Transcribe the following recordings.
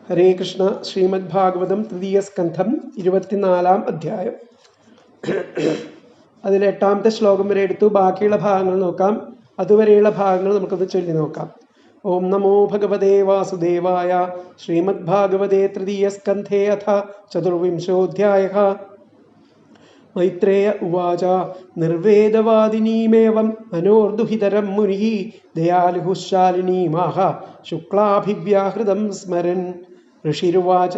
ഹരേ കൃഷ്ണ. ശ്രീമദ്ഭാഗവതം തൃതീയ സ്കന്ധം 24-ാം അധ്യായം. അതിൽ 8-ാമത്തെ ശ്ലോകം വരെ എടുത്തു. ബാക്കിയുള്ള ഭാഗങ്ങൾ നോക്കാം. അതുവരെയുള്ള ഭാഗങ്ങൾ നമുക്കൊന്ന് ചൊല്ലി നോക്കാം. ഓം നമോ ഭഗവതേ വാസുദേവായ. ശ്രീമദ്ഭാഗവതേ തൃതീയ സ്കന്ധേ അഥ ചതുർവിംശോऽധ്യായഃ. മൈത്രേയ ഉവാച നിർവേദവാദിനീമേവം മനോർദുഹിതരം മുനിഃ ദയാലുഃ ശാലിനീമാഹ ശുക്ലാഭിവ്യാഹൃതം സ്മരൻ. ഋഷിരുവാച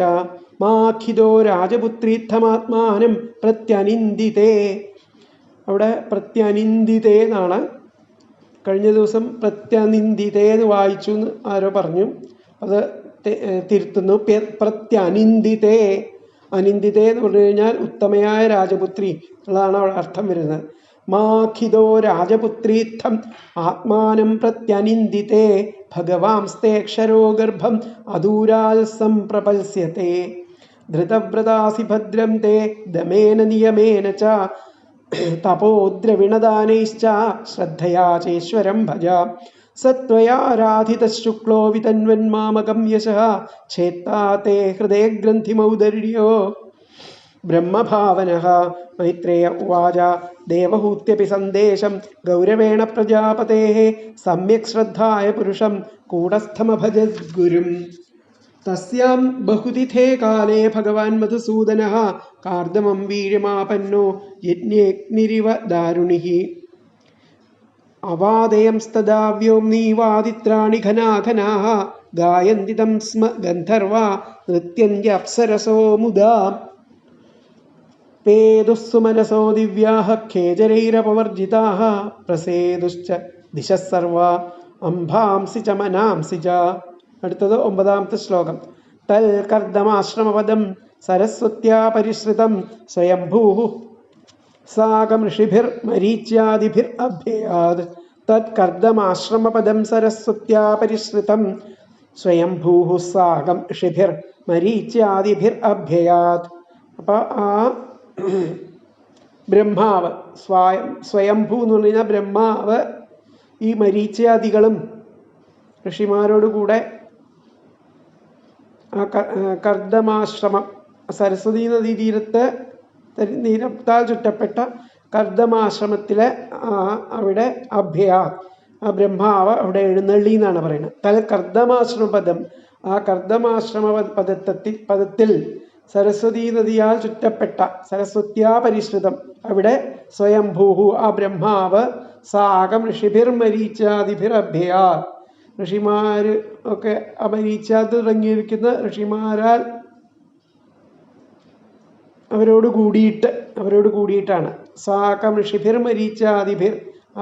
മാഖിദോ രാജപുത്രീത്ഥമാത്മാനം പ്രത്യനിന്ദിതേ. അവിടെ പ്രത്യനിന്ദിതേ എന്നാണ്. കഴിഞ്ഞ ദിവസം പ്രത്യനിന്ദിതേ എന്ന് വായിച്ചു എന്ന് ആരോ പറഞ്ഞു. അത് തിരുത്തുന്നു. പ്രത്യനിന്ദിതേ. അനിന്ദിതേ എന്ന് പറഞ്ഞു കഴിഞ്ഞാൽ ഉത്തമയായ രാജപുത്രി എന്നുള്ളതാണ് അവിടെ അർത്ഥം വരുന്നത്. മാഖിദോ രാജപുത്രീത്ഥം ആത്മാനം പ്രത്യനിന്ദിതേ ഭഗവാംസ്തേക്ഷരോ ഗർഭം അദൂരാൽ സംപ്രപൽസ്യത്തെ. ധൃതവ്രതാസി ഭദ്രം തേ ദമേന നിയമേന ച തപോദ്രവിണദാനൈശ്ച ശ്രദ്ധയാ ചേശ്വരം ഭജ. സത്വയാരാധിതശുക്ലോ വിതന്വന്മാമകം യശഃ ഛേത്താ തേ ഹൃദേ ഗ്രന്ഥിമൗദര്യോ ബ്രഹ്മഭാവനഃ. മൈത്രേയ ഉവാച ദേവഹൂത്യപി സന്ദേശം ഗൗരവേണ പ്രജാപതേഃ സമ്യക് ശ്രദ്ധായ പുരുഷം കൂടസ്ഥമഭജത് ഗുരും. തസ്യാം ബഹുതിഥേ കാലേ ഭഗവാൻ മധുസൂദനഃ കാർദമം വീര്യമാപന്നോ യജ്ഞേഗ്നിരിവ ദാരുണിഃ. അവാദയംസ്തദാ വ്യോംനീവാദിത്രാണി ഘനാഘനാഃ ഗായന്തി തം സ്മ ഗന്ധർവാ നൃത്യന്ത്യ അപ്സരസോ മുദാ. പേതുസ്സു മനസോ ദിവ്യാഃ ഖേചരൈരപവർജിതാഃ പ്രസേതുശ്ച ദിശഃ സർവാ അംഭാംസി ച മനാംസി ച. അടുത്തത് 9-ാമത്തെ ശ്ലോകം. തൽ കർദമാശ്രമപദം സരസ്വത്യാ പരിശ്രിതം സ്വയംഭൂഃ സാകം ഋഷിഭിർ മരീച്യാദിഭിർ അഭ്യയാത്. തത് കർദമാശ്രമപദം സരസ്വത്യാ പരിശ്രിതം സ്വയംഭൂഃ സാകം ഋഷിഭിർ മരീച്യാദിഭിർ അഭ്യയാത്. അപ്പൊ ആ ബ്രഹ്മാവ് സ്വയംഭൂ എന്ന് പറഞ്ഞു കഴിഞ്ഞാൽ ബ്രഹ്മാവ് ഈ മരീച്യാദികളും ഋഷിമാരോടുകൂടെ ആ കർദമാശ്രമം സരസ്വതി നദീ തീരത്താൽ ചുറ്റപ്പെട്ട കർദമാശ്രമത്തിലെ അവിടെ അഭ്യയാ ആ ബ്രഹ്മാവ് അവിടെ എഴുന്നള്ളി എന്നാണ് പറയുന്നത്. തൽ കർദമാശ്രമപദം. ആ കർദമാശ്രമ പദത്തിൽ സരസ്വതീ നദിയാൽ ചുറ്റപ്പെട്ട സരസ്വത്യാ പരിശ്രിതം അവിടെ സ്വയംഭൂഹു ആ ബ്രഹ്മാവ് സാകം ഋഷിഭിർ മരീച്യാദിഭിർ അഭ്യയാ ഋഷിമാര് ഒക്കെ അമരീച്ചാത് തുടങ്ങിയിരിക്കുന്ന ഋഷിമാരാൽ അവരോട് കൂടിയിട്ടാണ്. സാകം ഋഷിഭിർ മരീച്യാദിഭിർ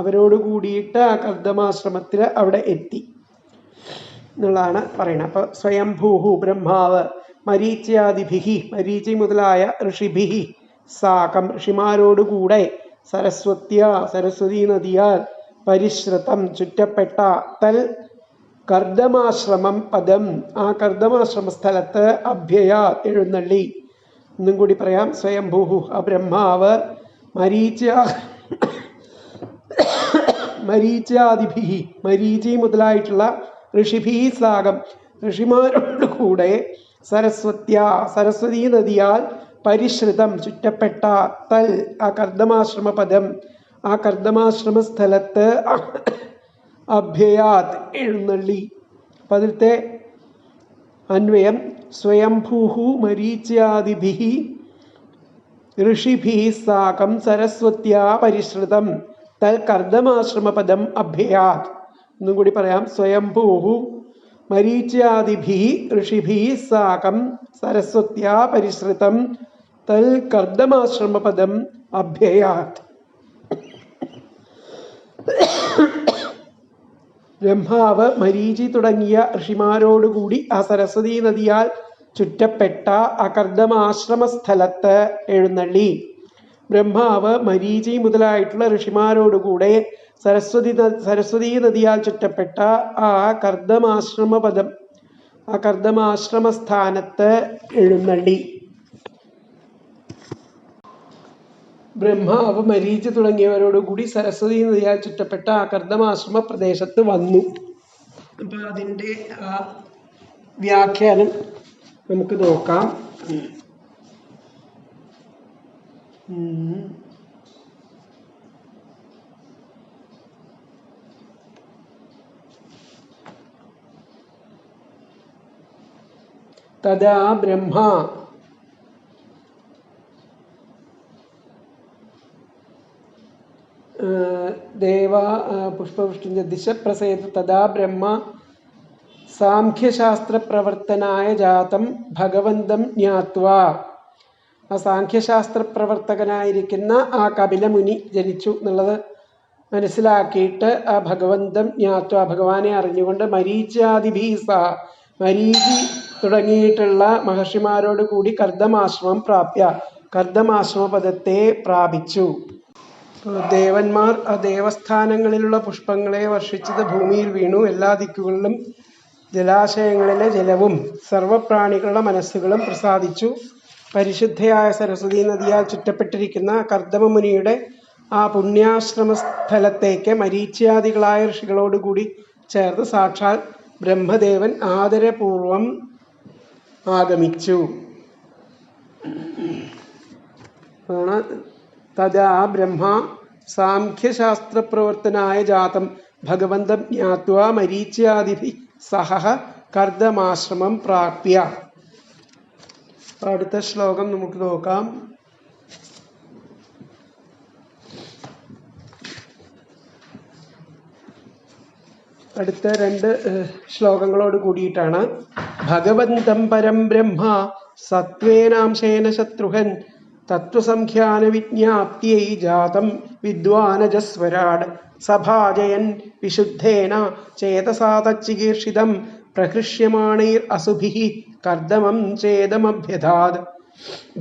അവരോട് കൂടിയിട്ട് ആ കർദമാശ്രമത്തിൽ അവിടെ എത്തി എന്നുള്ളതാണ് പറയുന്നത്. അപ്പൊ സ്വയംഭൂഹു ബ്രഹ്മാവ് മരീച്യാദിഭിഹി മരീചി മുതലായ ഋഷിഭിഹി സാകം ഋഷിമാരോടുകൂടെ സരസ്വതീ നദിയാൽ പരിശ്രിതം ചുറ്റപ്പെട്ട തൽ കർദമാശ്രമം പദം ആ കർദമാശ്രമ സ്ഥലത്ത് അഭ്യയ എഴുന്നള്ളി. ഒന്നും കൂടി പറയാം. സ്വയംഭൂഹു ആ ബ്രഹ്മാവ് മരീച്യാദിഭിഹി മരീചി മുതലായിട്ടുള്ള ഋഷിഭിഹി സാകം ഋഷിമാരോട് കൂടെ സരസ്വതീ നദിയാൽ പരിശ്രിതം ചുറ്റപ്പെട്ട തൽ ആ കർദമാശ്രമ പദം ആ കർദമാശ്രമ സ്ഥലത്ത് അഭ്യയാത് എഴുന്നള്ളി. അപ്പൊ അതിലത്തെ അന്വയം സ്വയംഭൂഹു മരീച്യാദിഭിഹി ഋഷിഭിഹി സാകം സരസ്വത്യാ പരിശ്രിതം തൽ കർദമാശ്രമപദം അഭ്യയാത്. ഒന്നും കൂടി പറയാം. സ്വയംഭൂഹു മരീച്യാദിഭിഹി ഋഷിഭിഹി സാകം സരസ്വത്യാ പരിശ്രിതം തൽ കർദമാശ്രമപദം അഭ്യയാത്. ബ്രഹ്മാവ് മരീചി തുടങ്ങിയ ഋഷിമാരോടുകൂടി ആ സരസ്വതീ നദിയാൽ ചുറ്റപ്പെട്ട ആ കർദമാശ്രമ സ്ഥലത്ത് എഴുന്നള്ളി. ബ്രഹ്മാവ് മരീചി മുതലായിട്ടുള്ള ഋഷിമാരോടുകൂടെ സരസ്വതീ നദിയാൽ ചുറ്റപ്പെട്ട ആ കർദമാശ്രമ പദം ആ കർദമാശ്രമ സ്ഥാനത്ത് എഴുന്നള്ളി. ബ്രഹ്മാവ് മരീചി തുടങ്ങിയവരോടുകൂടി സരസ്വതീ നദിയാൽ ചുറ്റപ്പെട്ട ആ കർദമാശ്രമ പ്രദേശത്ത് വന്നു. അപ്പൊ അതിൻ്റെ ആ വ്യാഖ്യാനം നമുക്ക് നോക്കാം. തദാ ബ്രഹ്മ ദേവ പുഷ്പവൃഷ്ടിഞ്ച ദിശ പ്രസേതു തദാ ബ്രഹ്മ സാഖ്യശാസ്ത്രപ്രവർത്തനായ ജാതം ഭഗവന്തം ജ്ഞാത്വാ. ആ സാഖ്യശാസ്ത്രപ്രവർത്തകനായിരിക്കുന്ന ആ കപിലമുനി ജനിച്ചു എന്നുള്ളത് മനസ്സിലാക്കിയിട്ട് ആ ഭഗവന്തം ജ്ഞാത്വാ ഭഗവാനെ അറിഞ്ഞുകൊണ്ട് മരീച്യാദിഭീസ മരീചി തുടങ്ങിയിട്ടുള്ള മഹർഷിമാരോട് കൂടി കർദമാശ്രമം പ്രാപ്യ കർദമാശ്രമപദത്തെ പ്രാപിച്ചു. ദേവന്മാർ ആ ദേവസ്ഥാനങ്ങളിലുള്ള പുഷ്പങ്ങളെ വർഷിച്ചത് ഭൂമിയിൽ വീണു. എല്ലാ ദിക്കുകളിലും ജലാശയങ്ങളിലെ ജലവും സർവപ്രാണികളുടെ മനസ്സുകളും പ്രസാദിച്ചു. പരിശുദ്ധയായ സരസ്വതി നദിയാൽ ചുറ്റപ്പെട്ടിരിക്കുന്ന കർദമമുനിയുടെ ആ പുണ്യാശ്രമ സ്ഥലത്തേക്ക് മരീച്യാദികളായ ഋഷികളോടുകൂടി ചേർന്ന് സാക്ഷാൽ ബ്രഹ്മദേവൻ ആദരപൂർവം ആഗമിച്ചു. തദാ ബ്രഹ്മ സാഖ്യശാസ്ത്രപ്രവർത്തനായ ജാതം ഭഗവന്തം ജ്ഞാത്വാ മരീച്യാദിഭി സഹ കർദമാശ്രമം പ്രാപ്യ. അടുത്ത ശ്ലോകം നമുക്ക് നോക്കാം. അടുത്ത 2 ശ്ലോകങ്ങളോട് കൂടിയിട്ടാണ്. ഭഗവന്തം പരം ബ്രഹ്മ സത്വേനാംശേന ശത്രുഹൻ തത്വസംഖ്യാന വിജ്ഞാപ്തിയൈ ജാതം വിദ്വാനജസ്വരാട് സഭാജയൻ വിശുദ്ധേന ചേതസാ തച്ചികീർഷിതം പ്രഹൃഷ്യമാണൈർ അസുഭിഃ കർദമം ചേദമഭ്യധാത്.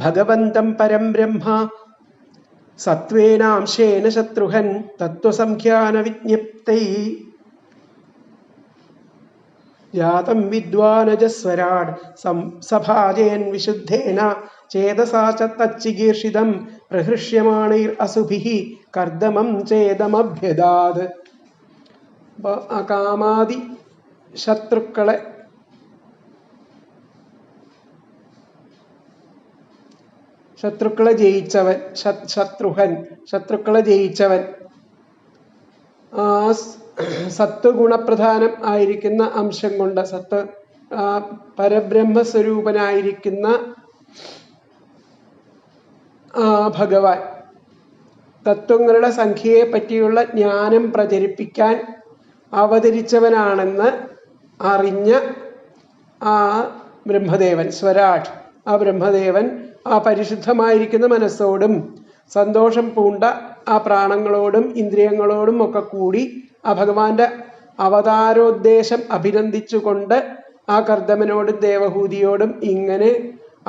ഭഗവന്തം പരം ബ്രഹ്മ സത്വേനാംശേന ശത്രുഹൻ തത്വസംഖ്യാന വിജ്ഞപ്തൈ ജാതം വിദ്വാനജസ്വരാട് സഭാജയൻ വിശുദ്ധേന ചേതസാ തച്ചികീർഷിതം പ്രഹൃഷ്യമാണൈർ അസുഭിഃ കർദമം ചേദമഭ്യധാത്. കാമാദി ശത്രുക്കളെ ജയിച്ചവൻ ശത്രുക്കളെ ജയിച്ചവൻ ആ സത്വഗുണപ്രധാനം ആയിരിക്കുന്ന അംശം കൊണ്ട് പരബ്രഹ്മസ്വരൂപനായിരിക്കുന്ന ഭഗവാൻ തത്വങ്ങളുടെ സംഖ്യയെ പറ്റിയുള്ള ജ്ഞാനം പ്രചരിപ്പിക്കാൻ അവതരിച്ചവനാണെന്ന് അറിഞ്ഞ ആ ബ്രഹ്മദേവൻ സ്വരാട് ആ ബ്രഹ്മദേവൻ ആ പരിശുദ്ധമായിരിക്കുന്ന മനസ്സോടും സന്തോഷം പൂണ്ട ആ പ്രാണങ്ങളോടും ഇന്ദ്രിയങ്ങളോടും ഒക്കെ കൂടി ആ ഭഗവാന്റെ അവതാരോദ്ദേശം അഭിനന്ദിച്ചുകൊണ്ട് ആ കർദമനോടും ദേവഹൂതിയോടും ഇങ്ങനെ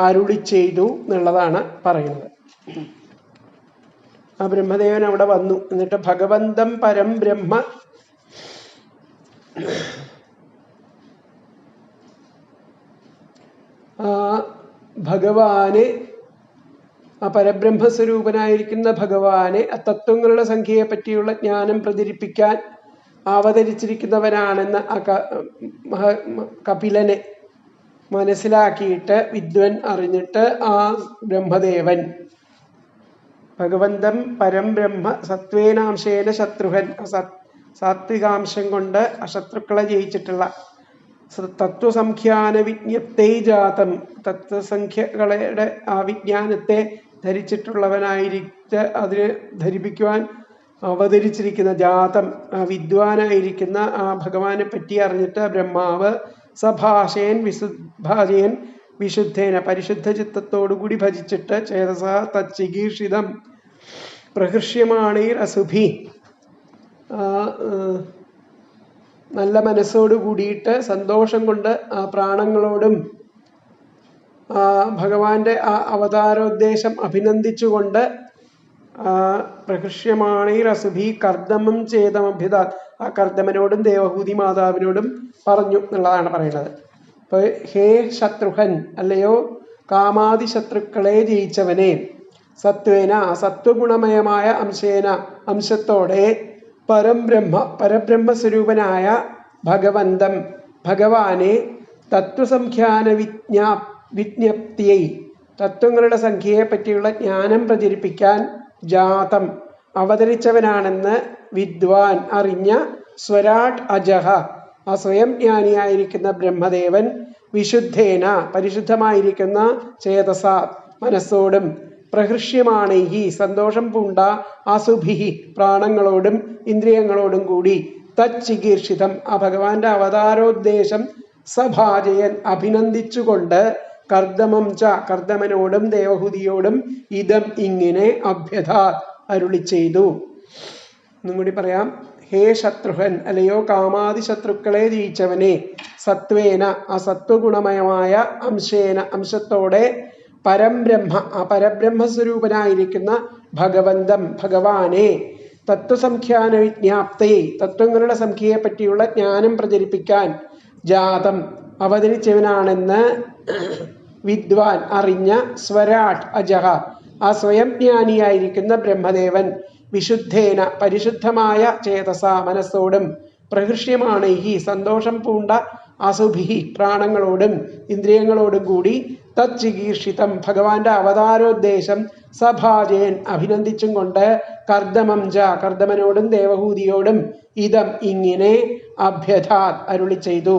അരുളി ചെയ്തു എന്നുള്ളതാണ് പറയുന്നത്. ആ ബ്രഹ്മദേവൻ അവിടെ വന്നു. എന്നിട്ട് ഭഗവന്തം പരം ബ്രഹ്മ ഭഗവാനെ ആ പരബ്രഹ്മസ്വരൂപനായിരിക്കുന്ന ഭഗവാനെ ആ തത്വങ്ങളുടെ സംഖ്യയെ പറ്റിയുള്ള ജ്ഞാനം പ്രചരിപ്പിക്കാൻ അവതരിച്ചിരിക്കുന്നവനാണെന്ന് ആ കപിലനെ മനസ്സിലാക്കിയിട്ട് വിദ്വൻ അറിഞ്ഞിട്ട് ആ ബ്രഹ്മദേവൻ ഭഗവന്തം പരം ബ്രഹ്മ സത്വേനാംശേന ശത്രുഹൻ സാത്വികാംശം കൊണ്ട് ശത്രുക്കളെ ജയിച്ചിട്ടുള്ള തത്വസംഖ്യാന വിജ്ഞപ്തൈ ജാതം തത്വസംഖ്യകളുടെ ആ വിജ്ഞാനത്തെ ധരിച്ചിട്ടുള്ളവനായിരിക്കെ അതിനെ ധരിപ്പിക്കുവാൻ അവതരിച്ചിരിക്കുന്ന ജാതം വിദ്വാനായിരിക്കുന്ന ആ ഭഗവാനെ പറ്റി അറിഞ്ഞിട്ട് ബ്രഹ്മാവ് സഭാഷയൻ വിശുദ്ധേന പരിശുദ്ധ ചിത്തത്തോടുകൂടി ഭജിച്ചിട്ട് ചേതസ തച്ചികീർഷിതം പ്രഹൃഷ്യമാണീർ അസുഭി നല്ല മനസ്സോടു കൂടിയിട്ട് സന്തോഷം കൊണ്ട് ആ പ്രാണങ്ങളോടും ഭഗവാന്റെ ആ അവതാരോദ്ദേശം അഭിനന്ദിച്ചുകൊണ്ട് പ്രഹൃഷ്യമാണീർ അസുഭി കർദമം ചേതമഭ്യത ആ കർദമനോടും ദേവഹൂതി മാതാവിനോടും പറഞ്ഞു എന്നുള്ളതാണ് പറയുന്നത്. അപ്പൊ ഹേ ശത്രുഹൻ അല്ലയോ കാമാദി ശത്രുക്കളെ ജയിച്ചവനെ സത്വേന സത്വഗുണമയമായ അംശത്തോടെ പരബ്രഹ്മസ്വരൂപനായ ഭഗവന്തം ഭഗവാനെ തത്വസംഖ്യാന വിജ്ഞപ്തിയെ തത്വങ്ങളുടെ സംഖ്യയെ പറ്റിയുള്ള ജ്ഞാനം പ്രചരിപ്പിക്കാൻ ജാതം അവതരിച്ചവനാണെന്ന് വിദ്വാൻ അറിഞ്ഞ സ്വരാട് അജഹ ആ സ്വയം ജ്ഞാനിയായിരിക്കുന്ന ബ്രഹ്മദേവൻ വിശുദ്ധേന പരിശുദ്ധമായിരിക്കുന്ന ചേതസ മനസ്സോടും പ്രഹൃഷ്യമാണൈഹി സന്തോഷം പൂണ്ട അസുഭിഹി പ്രാണങ്ങളോടും ഇന്ദ്രിയങ്ങളോടും കൂടി തച്ചികീർഷിതം ആ ഭഗവാന്റെ അവതാരോദ്ദേശം സഭാജയൻ അഭിനന്ദിച്ചുകൊണ്ട് കർദമം ച കർദമനോടും ദേവഹൂതിയോടും ഇതം ഇങ്ങനെ അഭ്യഥാ അരുളി ചെയ്തു. ഒന്നും കൂടി പറയാം. ഹേ ശത്രുഹൻ അല്ലയോ കാമാദി ശത്രുക്കളെ ജയിച്ചവനെ, സത്വേന ആ സത്വഗുണമയമായ അംശേന അംശത്തോടെ പരംബ്രഹ്മ ആ പരബ്രഹ്മസ്വരൂപനായിരിക്കുന്ന ഭഗവന്തം ഭഗവാനെ തത്വസംഖ്യാന വിജ്ഞാപ്തയെ തത്വങ്ങളുടെ സംഖ്യയെ പറ്റിയുള്ള ജ്ഞാനം പ്രചരിപ്പിക്കാൻ ജാതം അവതരിച്ചവനാണെന്ന് വിദ്വാൻ അറിഞ്ഞ സ്വരാട് അജഹ ആ സ്വയം ജ്ഞാനിയായിരിക്കുന്ന ബ്രഹ്മദേവൻ വിശുദ്ധേന പരിശുദ്ധമായ ചേതസ മനസ്സോടും പ്രഹൃഷ്യമാണൈഹി സന്തോഷം പൂണ്ട അസുഭിഹി പ്രാണങ്ങളോടും ഇന്ദ്രിയങ്ങളോടും കൂടി തച്ചികീർഷിതം ഭഗവാന്റെ അവതാരോദ്ദേശം സഭാജയൻ അഭിനന്ദിച്ചും കൊണ്ട് കർദമം ച കർദമനോടും ദേവഹൂതിയോടും ഇതം ഇങ്ങനെ അഭ്യഥാത് അരുളി ചെയ്തു.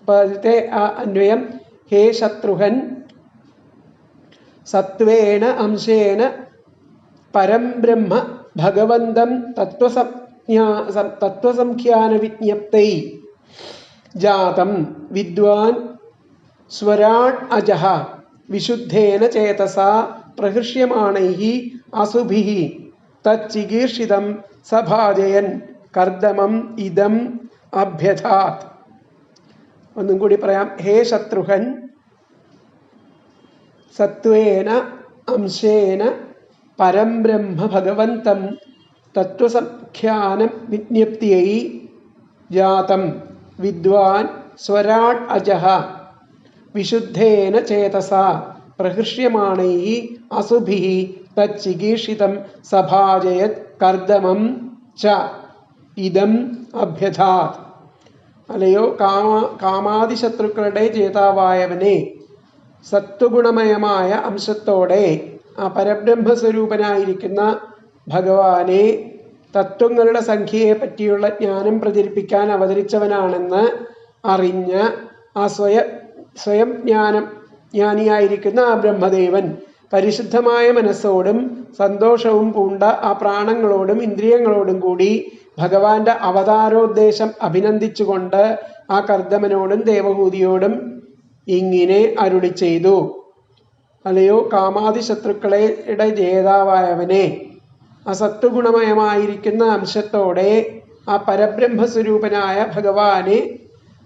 ആദ്യത്തെ ആ അന്വയം ഹേ ശത്രുഹൻ സത്വേന അംശേന പരംബ്രഹ്മ ഭഗവന്തം തത്വസംഖ്യാന വിജ്ഞപ്തൈ ജാതം വിദ്വാൻ സ്വരാട് അജഹ വിശുദ്ധേന ചേതസ പ്രഹൃഷ്യമാണൈഹി അസുഭിഹി തച്ചികീർഷിതം സഭാജയൻ കർദമം ഇദം അഭ്യഥാത്. ഒന്നും കൂടി പറയാം. ഹേ ശത്രുഹൻ സത്വേന അംശേന പരംബ്രഹ്മ ഭഗവന്തം തത്വസംഖ്യാനം വിജ്ഞപ്തിയൈ ജാതം വിദ്വാൻ സ്വരാട് അജഹ വിശുദ്ധേന ചേതസ പ്രഹൃഷ്യമാണൈഹി അസുഭിഹി തച്ചികീർഷിതം സഭാജയത് കർദമം ച ഇദം അഭ്യഥാത്. അല്ലയോ കാമാദി ശത്രുക്കളുടെ ജേതാവായവനെ, സത്വഗുണമയമായ അംശത്തോടെ ആ പരബ്രഹ്മസ്വരൂപനായിരിക്കുന്ന ഭഗവാനെ തത്വങ്ങളുടെ സംഖ്യയെ പറ്റിയുള്ള ജ്ഞാനം പ്രചരിപ്പിക്കാൻ അവതരിച്ചവനാണെന്ന് അറിഞ്ഞ് ആ സ്വയം ജ്ഞാനിയായിരിക്കുന്ന ആ ബ്രഹ്മദേവൻ പരിശുദ്ധമായ മനസ്സോടും സന്തോഷവും പൂണ്ട ആ പ്രാണങ്ങളോടും ഇന്ദ്രിയങ്ങളോടും കൂടി ഭഗവാന്റെ അവതാരോദ്ദേശം അഭിനന്ദിച്ചുകൊണ്ട് ആ കർദമനോടും ദേവഹൂതിയോടും ഇങ്ങനെ അരുളി ചെയ്തു. അല്ലയോ കാമാദി ശത്രുക്കളുടെ ജേതാവായവനെ, അസത്വഗുണമയമായിരിക്കുന്ന അംശത്തോടെ ആ പരബ്രഹ്മസ്വരൂപനായ ഭഗവാനെ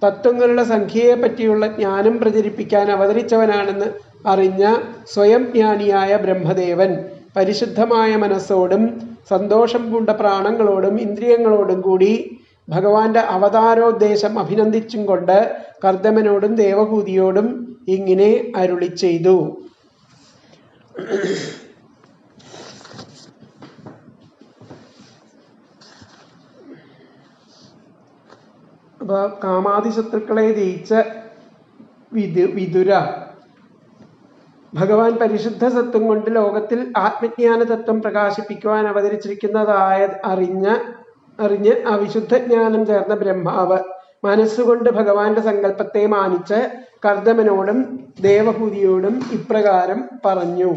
തത്വങ്ങളുടെ സംഖ്യയെ പറ്റിയുള്ള ജ്ഞാനം പ്രചരിപ്പിക്കാൻ അവതരിച്ചവനാണെന്ന് അറിഞ്ഞ സ്വയം ജ്ഞാനിയായ ബ്രഹ്മദേവൻ പരിശുദ്ധമായ മനസ്സോടും സന്തോഷം പൂണ്ട പ്രാണങ്ങളോടും ഇന്ദ്രിയങ്ങളോടും കൂടി ഭഗവാന്റെ അവതാരോദ്ദേശം അഭിനന്ദിച്ചും കൊണ്ട് കർദമനോടും ദേവഹൂതിയോടും ഇങ്ങനെ അരുളി ചെയ്തു. അപ്പോൾ കാമാദി ശത്രുക്കളെ ജയിച്ച വിതുര ഭഗവാൻ പരിശുദ്ധ സത്വം കൊണ്ട് ലോകത്തിൽ ആത്മജ്ഞാന തത്വം പ്രകാശിപ്പിക്കുവാൻ അവതരിച്ചിരിക്കുന്നതായ അറിഞ്ഞ് ആ വിശുദ്ധ ജ്ഞാനം ചേർന്ന ബ്രഹ്മാവ് മനസ്സുകൊണ്ട് ഭഗവാന്റെ സങ്കല്പത്തെ മാനിച്ച് കർദമനോടും ദേവഹൂതിയോടും ഇപ്രകാരം പറഞ്ഞു.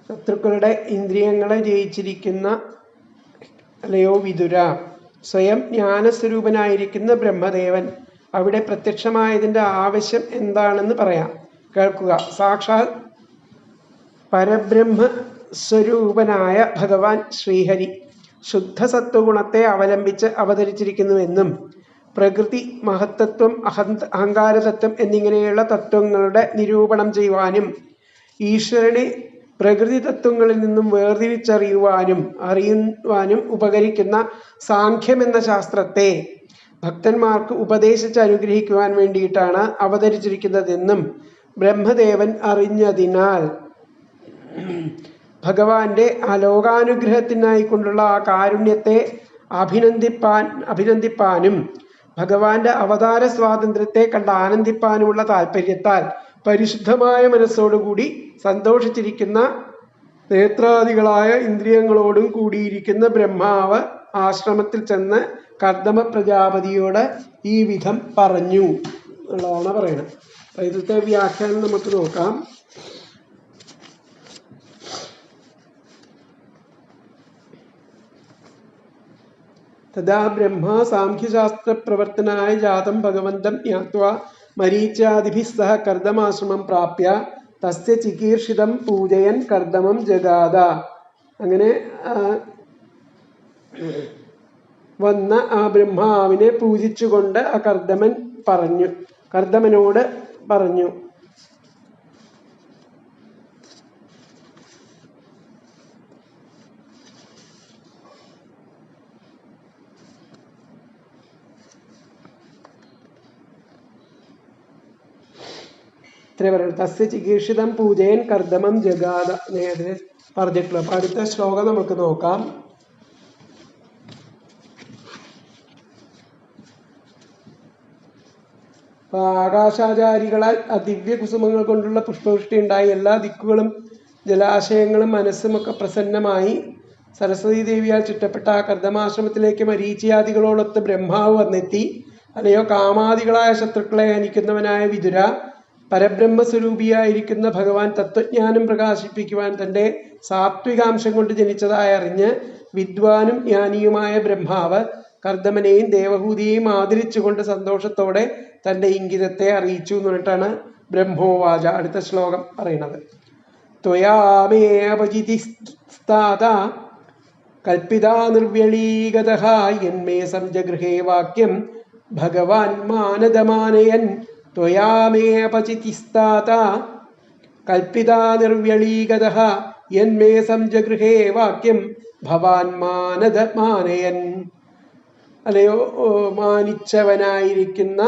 ശത്രുക്കളുടെ ഇന്ദ്രിയങ്ങളെ ജയിച്ചിരിക്കുന്ന അല്ലയോ വിതുര, സ്വയം ജ്ഞാനസ്വരൂപനായിരിക്കുന്ന ബ്രഹ്മദേവൻ അവിടെ പ്രത്യക്ഷമായതിൻ്റെ ആവശ്യം എന്താണെന്ന് പറയാം, കേൾക്കുക. സാക്ഷാൽ പരബ്രഹ്മ സ്വരൂപനായ ഭഗവാൻ ശ്രീഹരി ശുദ്ധസത്വഗുണത്തെ അവലംബിച്ച് അവതരിച്ചിരിക്കുന്നുവെന്നും പ്രകൃതി മഹത്തത്വം അഹങ്കാരതത്വം എന്നിങ്ങനെയുള്ള തത്വങ്ങളുടെ നിരൂപണം ചെയ്യുവാനും ഈശ്വരനെ പ്രകൃതി തത്വങ്ങളിൽ നിന്നും അറിയുവാനും ഉപകരിക്കുന്ന സാഖ്യം എന്ന ശാസ്ത്രത്തെ ഭക്തന്മാർക്ക് ഉപദേശിച്ച് അനുഗ്രഹിക്കുവാൻ വേണ്ടിയിട്ടാണ് അവതരിച്ചിരിക്കുന്നതെന്നും ബ്രഹ്മദേവൻ അറിഞ്ഞതിനാൽ ഭഗവാന്റെ ആ ലോകാനുഗ്രഹത്തിനായിക്കൊണ്ടുള്ള ആ കാരുണ്യത്തെ അഭിനന്ദിപ്പാനും ഭഗവാന്റെ അവതാര സ്വാതന്ത്ര്യത്തെ കണ്ട് ആനന്ദിപ്പാനുമുള്ള താല്പര്യത്താൽ പരിശുദ്ധമായ മനസ്സോടുകൂടി സന്തോഷിച്ചിരിക്കുന്ന നേത്രാദികളായ ഇന്ദ്രിയങ്ങളോടും കൂടിയിരിക്കുന്ന ബ്രഹ്മാവ് ആശ്രമത്തിൽ ചെന്ന് കർദമ പ്രജാപതിയോട് ഈ വിധം പറഞ്ഞു എന്നുള്ളതാണ് പറയുന്നത്. അപ്പൊ ഇതിലത്തെ വ്യാഖ്യാനം നമുക്ക് നോക്കാം. തഥാ ബ്രഹ്മ സാംഖ്യശാസ്ത്ര പ്രവർത്തനായ ജാതം ഭഗവന്തം ജ്ഞാത്വാ മരീച്യാദിഭിः സഹ കർദമാശ്രമം പ്രാപ്യ തസ്യ ചികീർഷിതം പൂജയൻ കർദമം ജഗാദ. അങ്ങനെ വന്ന ആ ബ്രഹ്മാവിനെ പൂജിച്ചുകൊണ്ട് ആ കർദമനോട് പറഞ്ഞു ഇത്രേ പറയുന്നത്. തസ്യ ചികീർഷിതം പൂജയൻ കർദമം ജഗാദ നേരെ പറഞ്ഞിട്ടുള്ളത്. അപ്പൊ അടുത്ത ശ്ലോകം നമുക്ക് നോക്കാം. അപ്പൊ ആകാശാചാരികളാൽ ദിവ്യ കുസുമങ്ങൾ കൊണ്ടുള്ള പുഷ്പവൃഷ്ടി ഉണ്ടായി എല്ലാ ദിക്കുകളും ജലാശയങ്ങളും മനസ്സുമൊക്കെ പ്രസന്നമായി സരസ്വതി ദേവിയാൽ ചുറ്റപ്പെട്ട ആ കർദമാശ്രമത്തിലേക്ക് മരീചിയാദികളോടൊത്ത് ബ്രഹ്മാവ് വന്നെത്തി. അല്ലയോ കാമാദികളായ ശത്രുക്കളെ ഹനിക്കുന്നവനായ വിതുര, പരബ്രഹ്മസ്വരൂപിയായിരിക്കുന്ന ഭഗവാൻ തത്വജ്ഞാനം പ്രകാശിപ്പിക്കുവാൻ തൻ്റെ സാത്വികാംശം കൊണ്ട് ജനിച്ചതായി അറിഞ്ഞ് വിദ്വാനും ജ്ഞാനിയുമായ ബ്രഹ്മാവ് കർദമനെയും ദേവഹൂതിയെയും ആദരിച്ചുകൊണ്ട് സന്തോഷത്തോടെ തൻ്റെ ഇംഗിതത്തെ അറിയിച്ചു എന്ന് പറഞ്ഞിട്ടാണ് ബ്രഹ്മോവാച അടുത്ത ശ്ലോകം പറയുന്നത്. ത്വയാമേ അപജിതിസ്താത കൽപ്പിതാ നിർവ്യളീഗതഃ യന്മേ സംജഗൃഹേ വാക്യം ഭഗവാൻ മാനദമാനയൻ. ത്വയാമേ അപചിതിസ്താത കൽപ്പിതാ നിർവ്യളീഗതഃ യന്മേ സംജഗൃഹേ വാക്യം ഭവാൻ മാനദമാനയൻ. അല്ലയോ മാനിച്ചവനായിരിക്കുന്ന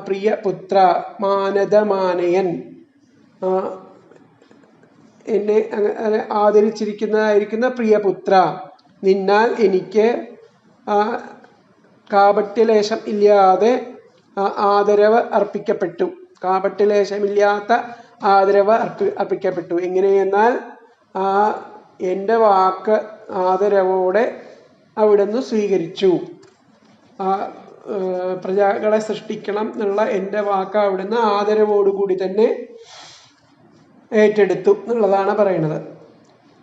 പ്രിയ പുത്ര, മാനദമാനയൻ, എന്നെ ആദരിച്ചിരിക്കുന്നതായിരിക്കുന്ന പ്രിയപുത്ര, നിന്നാൽ എനിക്ക് കാപട്യലേശം ഇല്ലാതെ ആദരവ് അർപ്പിക്കപ്പെട്ടു. കാപട്യലേശമില്ലാത്ത ആദരവ് അർപ്പിക്കപ്പെട്ടു. എങ്ങനെയെന്നാൽ എൻ്റെ വാക്ക് ആദരവോടെ അവിടുന്ന് സ്വീകരിച്ചു. പ്രജകളെ സൃഷ്ടിക്കണം എന്നുള്ള എൻ്റെ വാക്ക് അവിടുന്ന് ആദരവോടുകൂടി തന്നെ ഏറ്റെടുത്തു എന്നുള്ളതാണ് പറയുന്നത്.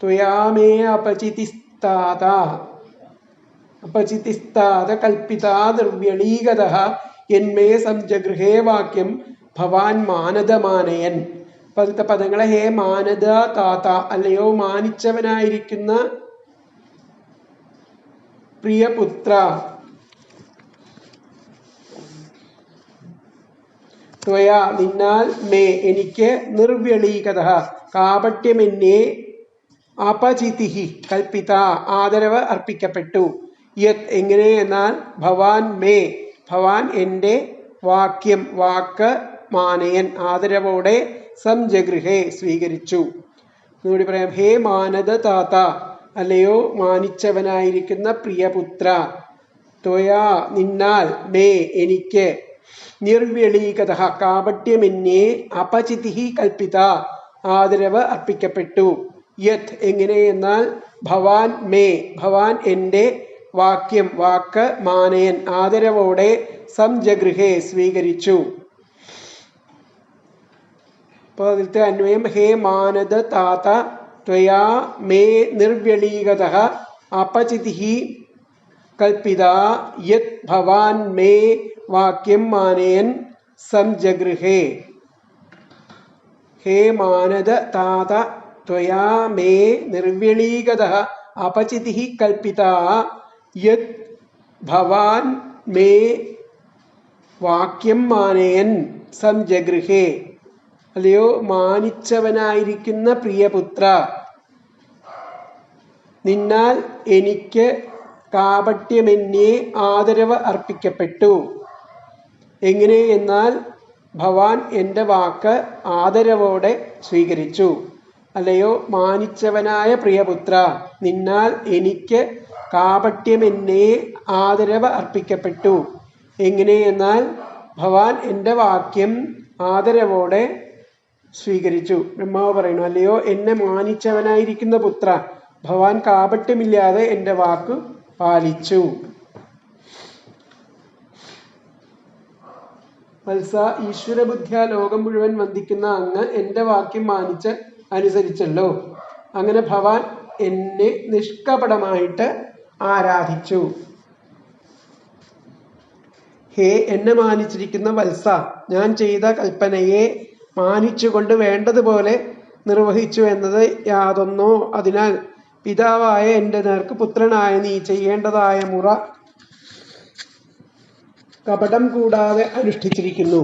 ത്വയാമേ അപചിതിസ്താത കൽപ്പിതാ നിർവ്യളീഗതഃ യന്മേ സംജഗൃഹേ വാക്യം ഭവാൻ മാനദമാനയൻ. പതിത്തെ പദങ്ങളെ ഹേ മാനദ താത, അല്ലയോ മാനിച്ചവനായിരിക്കുന്ന പ്രിയപുത്ര, ത്വയാ നിന്നാൽ മേ എനിക്ക് നിർവ്യളീകത കാപട്യമെന്നെ അപചിതിഹി കൽപ്പിത ആദരവ് അർപ്പിക്കപ്പെട്ടു. യത് എങ്ങനെ എന്നാൽ ഭവാൻ മേ ഭവാൻ എൻ്റെ വാക്യം വാക്ക് മാനയൻ ആദരവോടെ സംജഗൃഹേ സ്വീകരിച്ചു. എന്നുകൂടി പറയാം. ഹേ മാനദ താത, അല്ലയോ മാനിച്ചവനായിരിക്കുന്ന പ്രിയപുത്ര, ത്വയാ നിന്നാൽ മേ എനിക്ക് നിർവ്യളീകത കാപട്യമെന്നെ അപചിതിഹി കൽപ്പിത ആദരവ് അർപ്പിക്കപ്പെട്ടു. യത് എങ്ങനെ എന്നാൽ ഭവാൻ മേ ഭവാൻ എൻ്റെ വാക്യം വാക്ക് മാനയൻ ആദരവോടെ സംജഗൃഹേ സ്വീകരിച്ചു. അപ്പോൾ അതിലത്തെ അന്വയം ഹേ മാനദ താത ത്വയാ മേ നിർവ്യളീകത അപചിതിഹി കൽപ്പിത യത് ഭവാൻ മേ വാക്യം മാനയൻ സംജഗൃഹേ. ഹേ മാനദ താത ത്വയാ മേ നിർവ്യളീകത അപചിതിഹി കൽപ്പിത യത് ഭവാൻ മേ വാക്യം മാനയൻ സംജഗൃഹേ. അല്ലയോ മാനിച്ചവനായിരിക്കുന്ന പ്രിയപുത്ര, നിന്നാൽ എനിക്ക് കാപട്യമെന്നെ ആദരവ് അർപ്പിക്കപ്പെട്ടു. എങ്ങനെ എന്നാൽ ഭവാൻ എൻ്റെ വാക്ക് ആദരവോടെ സ്വീകരിച്ചു. അല്ലയോ മാനിച്ചവനായ പ്രിയപുത്ര, നിന്നാൽ എനിക്ക് കാപട്യമെന്നേ ആദരവ് അർപ്പിക്കപ്പെട്ടു. എങ്ങനെയെന്നാൽ ഭവാൻ എൻ്റെ വാക്യം ആദരവോടെ സ്വീകരിച്ചു. ബ്രഹ്മാവ് പറയുന്നു, അല്ലയോ എന്നെ മാനിച്ചവനായിരിക്കുന്ന പുത്ര, ഭവാൻ കാപട്യമില്ലാതെ എൻ്റെ വാക്കു പാലിച്ചു. വത്സ, ഈശ്വരബുദ്ധ്യ ലോകം മുഴുവൻ വന്ദിക്കുന്ന അങ്ങ് എൻ്റെ വാക്യം മാനിച്ച് അനുസരിച്ചല്ലോ. അങ്ങനെ ഭവാൻ എന്നെ നിഷ്കപടമായിട്ട് ആരാധിച്ചു. ഹേ എന്നെ മാനിച്ചിരിക്കുന്ന വത്സ, ഞാൻ ചെയ്ത കൽപ്പനയെ മാനിച്ചുകൊണ്ട് വേണ്ടതുപോലെ നിർവഹിച്ചു എന്നത് യാതൊന്നോ. അതിനാൽ പിതാവായ എൻ്റെ നേർക്ക് പുത്രനായ നീ ചെയ്യേണ്ടതായ മുറ കപടം കൂടാതെ അനുഷ്ഠിച്ചിരിക്കുന്നു.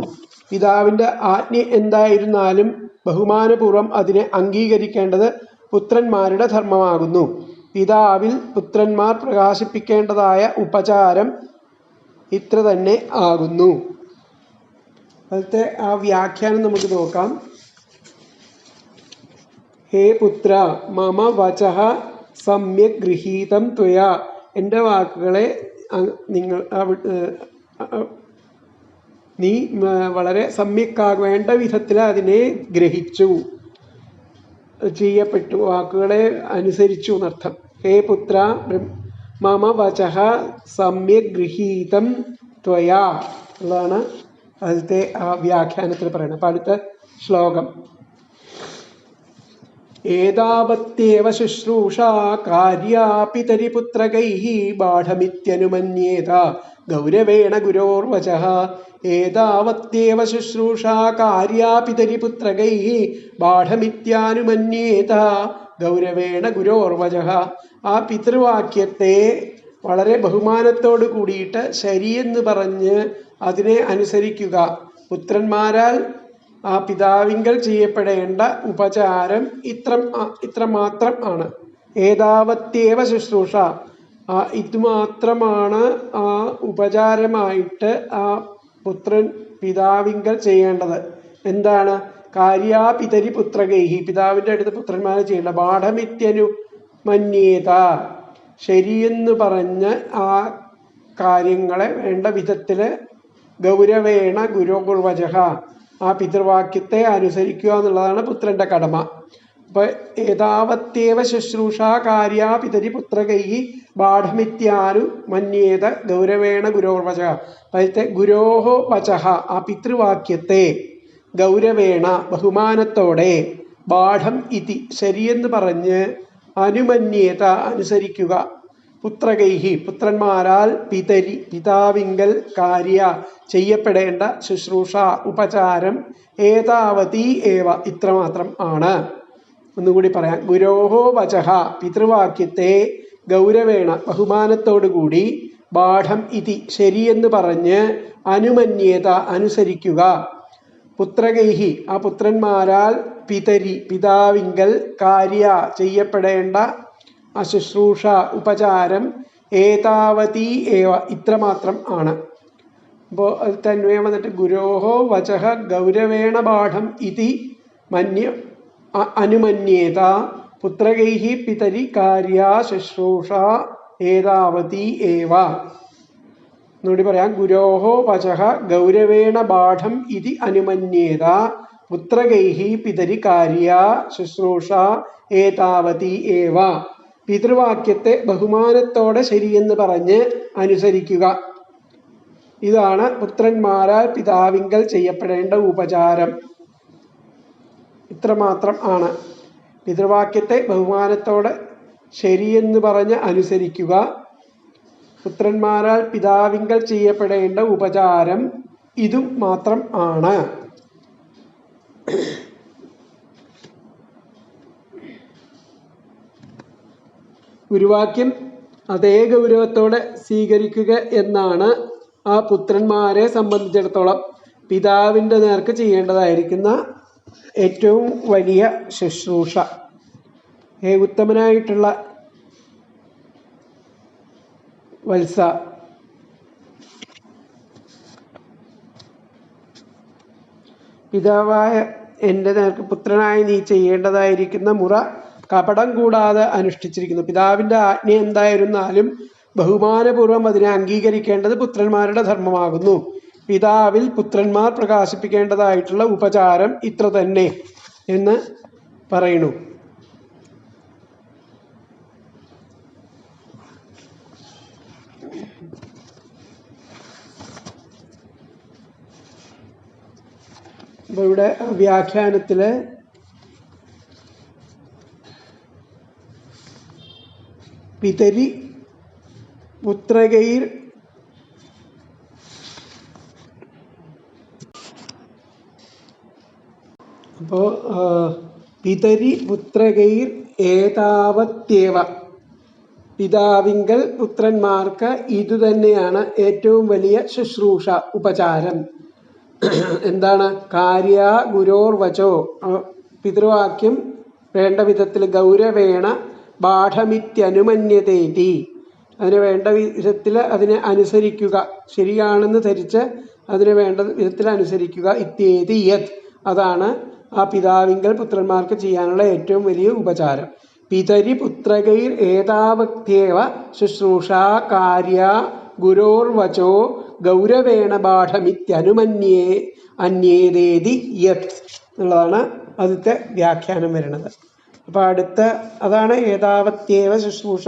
പിതാവിൻ്റെ ആജ്ഞ എന്തായിരുന്നാലും ബഹുമാനപൂർവം അതിനെ അംഗീകരിക്കേണ്ടത് പുത്രന്മാരുടെ ധർമ്മമാകുന്നു. പിതാവിൽ പുത്രന്മാർ പ്രകാശിപ്പിക്കേണ്ടതായ ഉപചാരം ഇത്ര തന്നെ ആകുന്നു. അതിലത്തെ ആ വ്യാഖ്യാനം നമുക്ക് നോക്കാം. ഹേ പുത്ര, മമ വചഃ സമ്യക് ഗൃഹീതം ത്വയാ. എൻ്റെ വാക്കുകളെ നീ വളരെ സമ്യക്കാകേണ്ട വിധത്തിൽ അതിനെ ഗ്രഹിച്ചു, ചെയ്യപ്പെട്ടു, വാക്കുകളെ അനുസരിച്ചു എന്നർത്ഥം. ഹേ പുത്ര, മമ വചഃ സമ്യക് ഗൃഹീതം ത്വയാ ഉള്ളതാണ് അതിലത്തെ ആ വ്യാഖ്യാനത്തിൽ പറയുന്നത്. അപ്പം അടുത്ത ശ്ലോകം. ഏതാവത്യേവ ശുശ്രൂഷാ കാര്യാ പിതരിപുത്രകൈഃ ബാഢമിത്യനുമന്യേത ഗൗരവേണ ഗുരോർവചഃ. ഏതാവത്യേവ ശുശ്രൂഷാ കാര്യാ പിതരിപുത്രകൈഃ ബാഢമിത്യാനുമന്യേത ഗൗരവേണ ഗുരോർവചഃ. ആ പിതൃവാക്യത്തെ വളരെ ബഹുമാനത്തോട് കൂടിയിട്ട് ശരിയെന്ന് പറഞ്ഞ് അതിനെ അനുസരിക്കുക. പുത്രന്മാരാൽ ആ പിതാവിങ്കൽ ചെയ്യപ്പെടേണ്ട ഉപചാരം ഇത്രമാത്രം ആണ്. ഏതാവത്യേവ ശുശ്രൂഷ, ഇതുമാത്രമാണ് ആ ഉപചാരമായിട്ട് ആ പുത്രൻ പിതാവിങ്കൽ ചെയ്യേണ്ടത്. എന്താണ്? കാര്യാ പിതരി പുത്രകൈഹി, പിതാവിൻ്റെ അടുത്ത് പുത്രന്മാരെ ചെയ്യേണ്ട. ബാഢമിത്യനുമന്യേത, ശരിയെന്ന് പറഞ്ഞ് ആ കാര്യങ്ങളെ വേണ്ട വിധത്തിൽ ഗൗരവേണ ഗുരുകുർവചഃ, ആ പിതൃവാക്യത്തെ അനുസരിക്കുക എന്നുള്ളതാണ് പുത്രന്റെ കടമ. അപ്പൊ ഏതാവത്യേവ ശുശ്രൂഷ കാര്യാ പിതരി പുത്രകൈഹി ബാഢമിത്യാനുമന്യേത ഗൗരവേണ ഗുരോർവചഃ. അതായത് ഗുരോഹോ വചഃ, ആ പിതൃവാക്യത്തെ ഗൗരവേണ ബഹുമാനത്തോടെ, ബാഢം ഇതി ശരിയെന്ന് പറഞ്ഞ്, അനുമന്യേത അനുസരിക്കുക, പുത്രകൈഹി പുത്രന്മാരാൽ, പിതരി പിതാവിങ്കൽ, കാര്യ ചെയ്യപ്പെടേണ്ട, ശുശ്രൂഷ ഉപചാരം, ഏതാവതി ഏവ ഇത്രമാത്രം ആണ്. ഒന്നുകൂടി പറയാം. ഗുരോഹോ വചഃ, പിതൃവാക്യത്തെ ഗൗരവേണ ബഹുമാനത്തോടുകൂടി, ബാഢം ഇതി ശരിയെന്ന് പറഞ്ഞ്, അനുമന്യേത അനുസരിക്കുക, പുത്രകൈഹി ആ പുത്രന്മാരാൽ, പിതരി പിതാവിങ്കൽ, കാര്യ ചെയ്യപ്പെടേണ്ട ശുശ്രൂഷ ഉപചാരം, ഏതാവതി ഏവ ഇത്രമാത്രം ആണ്. അപ്പോൾ അത് തന്വയം വന്നിട്ട് ഗുരോഹോ വചഃ ഗൗരവേണ ബാഢം ഇതി അനുമന്യേത പുത്രകൈഹി പിതരി കാര്യ ശുശ്രൂഷ ഏതാവതി ഏവ. എന്നുകൂടി പറയാം. ഗുരോഹോ വചഃ ഗൗരവേണ ബാഢം ഇതി അനുമന്യേത പുത്രകൈഹി പിതരി കാര്യ ശുശ്രൂഷ ഏതാവതി ഏവ. പിതൃവാക്യത്തെ ബഹുമാനത്തോടെ ശരിയെന്ന് പറഞ്ഞ് അനുസരിക്കുക. ഇതാണ് പുത്രന്മാരാൽ പിതാവിങ്കൽ ചെയ്യപ്പെടേണ്ട ഉപചാരം. ഇത്രമാത്രം ആണ്. പിതൃവാക്യത്തെ ബഹുമാനത്തോടെ ശരിയെന്ന് പറഞ്ഞ് അനുസരിക്കുക, പുത്രന്മാരാൽ പിതാവിങ്കൽ ചെയ്യപ്പെടേണ്ട ഉപചാരം ഇതും മാത്രം ആണ്. ഗുരുവാക്യം അതേ ഗൗരവത്തോടെ സ്വീകരിക്കുക എന്നാണ് ആ പുത്രന്മാരെ സംബന്ധിച്ചിടത്തോളം പിതാവിൻ്റെ നേർക്ക് ചെയ്യേണ്ടതായിരിക്കുന്ന ഏറ്റവും വലിയ ശുശ്രൂഷ. ഉത്തമനായിട്ടുള്ള വത്സ, പിതാവായ എൻ്റെ നേർക്ക് പുത്രനായി നീ ചെയ്യേണ്ടതായിരിക്കുന്ന മുറ കപടം കൂടാതെ അനുഷ്ഠിച്ചിരിക്കുന്നു. പിതാവിൻ്റെ ആജ്ഞ എന്തായിരുന്നാലും ബഹുമാനപൂർവ്വം അതിനെ അംഗീകരിക്കേണ്ടത് പുത്രന്മാരുടെ ധർമ്മമാകുന്നു. പിതാവിൽ പുത്രന്മാർ പ്രകാശിപ്പിക്കേണ്ടതായിട്ടുള്ള ഉപചാരം ഇത്ര തന്നെ എന്ന് പറയുന്നു. അപ്പോൾ ഇവിടെ വ്യാഖ്യാനത്തില് പിതരി പുത്രകൈർ അപ്പോൾ പിതരി പുത്രകൈർ ഏതാവത്യേവ, പിതാവിങ്കൽ പുത്രന്മാർക്ക് ഇതുതന്നെയാണ് ഏറ്റവും വലിയ ശുശ്രൂഷ, ഉപചാരം. എന്താണ്? കാര്യ ഗുരോർവചോ, പിതൃവാക്യം വേണ്ട വിധത്തിൽ ഗൗരവേണ ബാഠമിത്യനുമന്യതേതി, അതിന് വേണ്ട വിധത്തിൽ അതിനെ അനുസരിക്കുക, ശരിയാണെന്ന് ധരിച്ച് അതിന് വേണ്ട വിധത്തിൽ അനുസരിക്കുക. ഇത്യേതി യത്, അതാണ് ആ പിതാവിങ്കൽ പുത്രന്മാർക്ക് ചെയ്യാനുള്ള ഏറ്റവും വലിയ ഉപചാരം. പിതരി പുത്രകൈർ ഏതാവത്യേവ ശുശ്രൂഷ കാര്യ ഗുരോർവചോ ഗൗരവേണ ബാഠമിത്യനുമന്യേതേതി യത് എന്നുള്ളതാണ് ആദ്യത്തെ വ്യാഖ്യാനം വരുന്നത്. അപ്പോൾ അതാണ് ഏതാവത്യേവ ശുശ്രൂഷ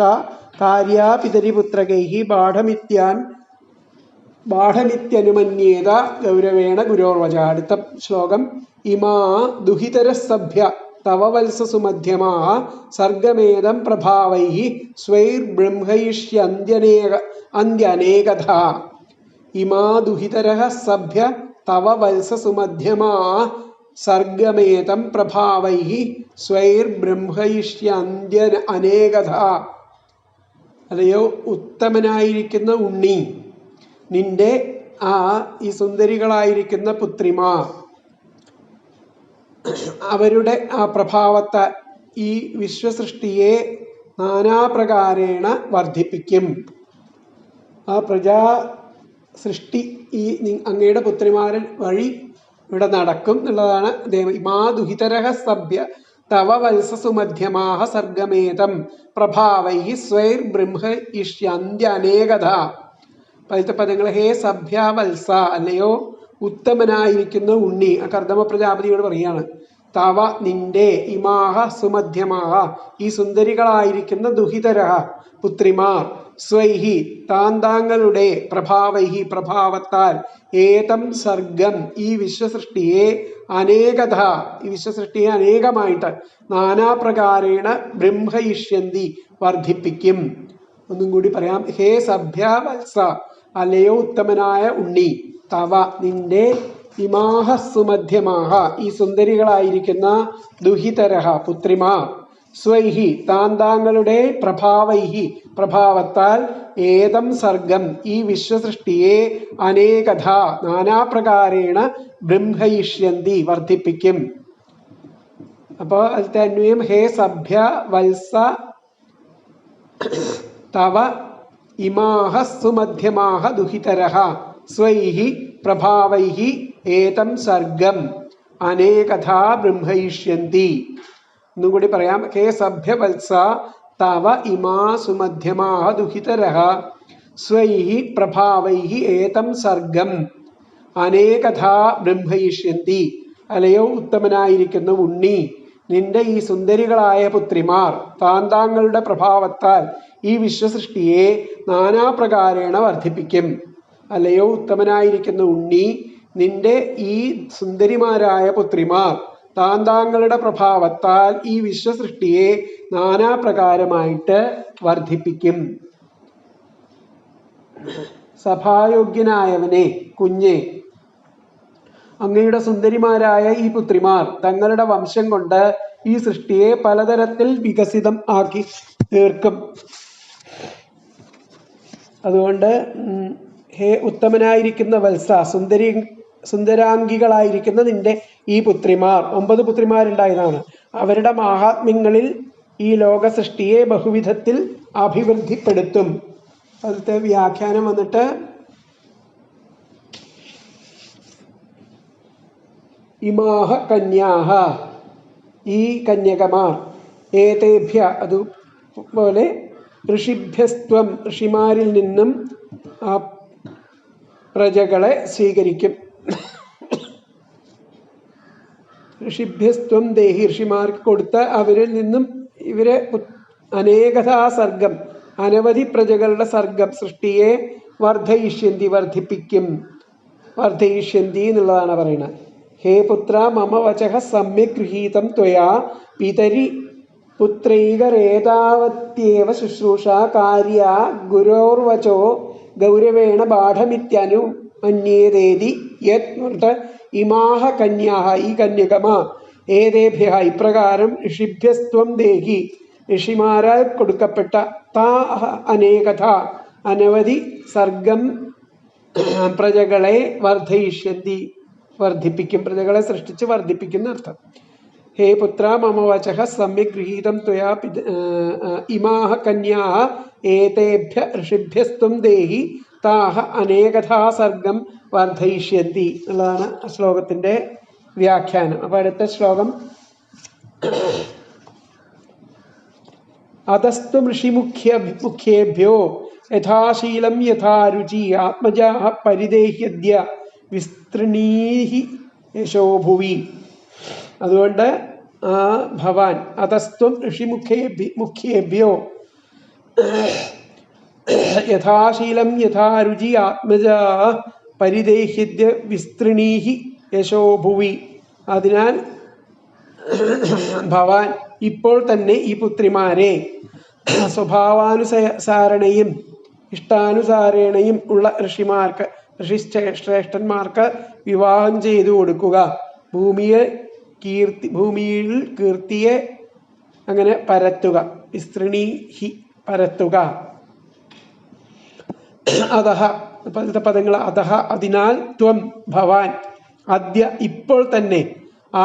കാര്യ പിതരി പുത്രകൈഹി ബാഠമിത്യനുമന്യേത ഗൗരവേണ ഗുരോർവച. അടുത്ത ശ്ലോകം ഇമാ ദുഹിതരസഭ്യ തവ വത്സസുമധ്യമാ സർഗമേദം പ്രഭാവൈഹി സ്വൈർബ്രഹ്മയിഷ്യന്ത്യനേകഥ. ഇമാ ദുഹിതരഃ സഭ്യ തവ വത്സസുമധ്യമാ സർഗമേതം പ്രഭാവൈഹി സ്വൈർബ്രഹ്മയിഷ്യന്ത്യനേകഥ. അല്ലയോ ഉത്തമനായിരിക്കുന്ന ഉണ്ണി, നിന്റെ ഈ സുന്ദരികളായിരിക്കുന്ന പുത്രിമാർ അവരുടെ ആ പ്രഭാവത്താൽ ഈ വിശ്വസൃഷ്ടിയെ നാനാപ്രകാരേണ വർദ്ധിപ്പിക്കും. ആ പ്രജാ സൃഷ്ടി ഈ അങ്ങയുടെ പുത്രിമാരൻ വഴി ഇവിടെ നടക്കും എന്നുള്ളതാണ്. ഇമാ ദുഹിതരഃ സഭ്യ തവ വത്സസുമധ്യമാഹ സർഗമേതം പ്രഭാവൈഹി സ്വൈർബ്രഹ്മയിഷ്യന്ത്യനേകഥ. പതിത്തെ പദങ്ങൾ ഹേ സഭ്യ വത്സ, അല്ലയോ ഉത്തമനായിരിക്കുന്ന ഉണ്ണി. ആ കർദമ പ്രജാപതിയോട് പറയാണ്, തവ നിന്റെ, ഇമാഹ സുമധ്യമാഹ ഈ സുന്ദരികളായിരിക്കുന്ന ദുഹിതരഹ പുത്രിമാർ, സ്വൈഹി താന്താങ്ങളുടെ, പ്രഭാവൈഹി പ്രഭാവത്താൽ, ഏതം സർഗം ഈ വിശ്വസൃഷ്ടിയെ, അനേകഥ ഈ വിശ്വസൃഷ്ടിയെ അനേകമായിട്ട്, നാനാപ്രകാരേണ ബ്രഹ്മയിഷ്യന്തി വർദ്ധിപ്പിക്കും. ഒന്നും കൂടി പറയാം. ഹേ സഭ്യ വത്സ, അല്ലയോ ഉത്തമനായ ഉണ്ണി, തവ നിന്റെ, ഇമാഹ സുമധ്യമാഹ ഈ സുന്ദരികളായിരിക്കുന്ന ദുഹിതരഹ പുത്രിമാർ, സ്വൈഹി താന്താങ്ങളുടെ, പ്രഭാവൈഹി പ്രഭാവത്താൽ, ഏതം സർഗം ഈ വിശ്വസൃഷ്ടിയെ, അനേകഥ നാനാപ്രകാരേണ ബ്രഹ്മയിഷ്യന്തി വർദ്ധിപ്പിക്കും. അപ്പോൾ അതിലത്തെ അന്വയം ഹേ സഭ്യ വത്സ തവ ഇമാഹ സുമധ്യമാഹ ദുഹിതരഹ സ്വൈഹി പ്രഭാവൈഹി ഏതം സർഗം അനേകഥാ ബ്രഹ്മയിഷ്യന്തി. ഒന്നും കൂടി പറയാം. ഹേ സഭ്യ വത്സ തവ ഇമാ സുമധ്യമാഹ ദുഹിതരഹ സ്വൈഹി പ്രഭാവൈഹി ഏതം സർഗം അനേകഥാ ബ്രഹ്മയിഷ്യന്തി. അലയോ ഉത്തമനായിരിക്കുന്ന ഉണ്ണി, നിന്റെ ഈ സുന്ദരികളായ പുത്രിമാർ താന്താങ്ങളുടെ പ്രഭാവത്താൽ ഈ വിശ്വസൃഷ്ടിയെ നാനാപ്രകാരേണ വർദ്ധിപ്പിക്കും. അല്ലയോ ഉത്തമനായിരിക്കുന്ന ഉണ്ണി, നിന്റെ ഈ സുന്ദരിമാരായ പുത്രിമാർ താന്താങ്ങളുടെ പ്രഭാവത്താൽ ഈ വിശ്വസൃഷ്ടിയെ നാനാപ്രകാരമായിട്ട് വർദ്ധിപ്പിക്കും. സഭായോഗ്യനായവനെ, കുഞ്ഞെ, അങ്ങയുടെ സുന്ദരിമാരായ ഈ പുത്രിമാർ തങ്ങളുടെ വംശം കൊണ്ട് ഈ സൃഷ്ടിയെ പലതരത്തിൽ വികസിതം ആക്കി തീർക്കും. അതുകൊണ്ട് ഹേ ഉത്തമനായിരിക്കുന്ന വത്സ, സുന്ദരാംഗികളായിരിക്കുന്ന നിന്റെ ഈ പുത്രിമാർ, 9 പുത്രിമാരുണ്ടായതാണ്, അവരുടെ മാഹാത്മ്യങ്ങളിൽ ഈ ലോക സൃഷ്ടിയെ ബഹുവിധത്തിൽ അഭിവൃദ്ധിപ്പെടുത്തും. അതിലത്തെ വ്യാഖ്യാനം വന്നിട്ട് ഇമാഹ കന്യാഹ, ഈ കന്യകമാർ, ഏതേഭ്യ അതുപോലെ ഋഷിഭ്യസ്ത്വം ഋഷിമാരിൽ നിന്നും ആ പ്രജകളെ സ്വീകരിക്കും. ഋഷിഭ്യസ്ത്വം ദേഹി, ഋഷിമാർക്ക് കൊടുത്ത അവരിൽ നിന്നും ഇവരെ അനേകഥാ സർഗം, അനവധി പ്രജകളുടെ സർഗം, സൃഷ്ടിയെ വർദ്ധയിഷ്യന്തി, വർദ്ധിപ്പിക്കും. വർദ്ധയിഷ്യന്തി എന്നുള്ളതാണ് പറയുന്നത്. ഹേ പുത്ര മമ വചഃ സമ്യക് ഗൃഹീതം ത്വയാ പിതരി പുത്രൈകരേതാവത്യേവ ശുശ്രൂഷ കാര്യ ഗുരോർവചോ ഗൗരവേണ ബാഠമിത്യനു മന്യേതേതി യത് ഇമാഹ കന്യാഹ, ഈ കന്യകമാ, ഏതേഭ്യ ഇപ്രകാരം ഋഷിഭ്യസ്ത്വം ദേഹി, ഋഷിമാരാൽ കൊടുക്കപ്പെട്ട, താ അനേകഥ അനവധി സർഗം പ്രജകളെ വർദ്ധയിഷ്യന്തി വർദ്ധിപ്പിക്കും, പ്രജകളെ സൃഷ്ടിച്ച് വർദ്ധിപ്പിക്കുന്ന അർത്ഥം. ഹേ പുത്ര മമ വചഃ സമ്യക് ഗൃഹീതം ത്വയാ ഇമാഹ കന്യാഹ ഏതേഭ്യ ഋഷിഭ്യസ്ത്വം ദേഹി താഹ അനേകഥാ സർഗം വർദ്ധയിഷ്യന്തി എന്നുള്ളതാണ് ശ്ലോകത്തിന്റെ വ്യാഖ്യാനം. അപ്പൊ അടുത്ത ശ്ലോകം. അധസ്ത്വം ഋഷിമുഖ്യേഭ്യോ യഥാശീലം യഥാരുചി ആത്മജാഃ പരിദേഹ്യദ്യ വിസ്തൃണീഹി യശോഭുവി. അതുകൊണ്ട് ഭവാൻ അധസ്ത്വം ഋഷിമുഖ്യേഭ്യോ യഥാശീലം യഥാരുചി ആത്മജാഃ പരിദേഹ്യദ്യ വിസ്തൃണീഹി യശോഭുവി. അതിനാൽ ഭവാൻ ഇപ്പോൾ തന്നെ ഈ പുത്രിമാരെ സ്വഭാവാനുസാരണയും ഇഷ്ടാനുസാരേണയും ഉള്ള ഋഷിമാർക്ക്, ഋഷിശ്രേഷ്ഠന്മാർക്ക് വിവാഹം ചെയ്തു കൊടുക്കുക. ഭൂമിയിൽ കീർത്തിയെ അങ്ങനെ പരത്തുക. വിസ്തൃണീഹി പരത്തുക. അധഃ പദങ്ങൾ. അധഃ അതിനാൽ, ത്വം ഭവാൻ, അദ്യ ഇപ്പോൾ തന്നെ,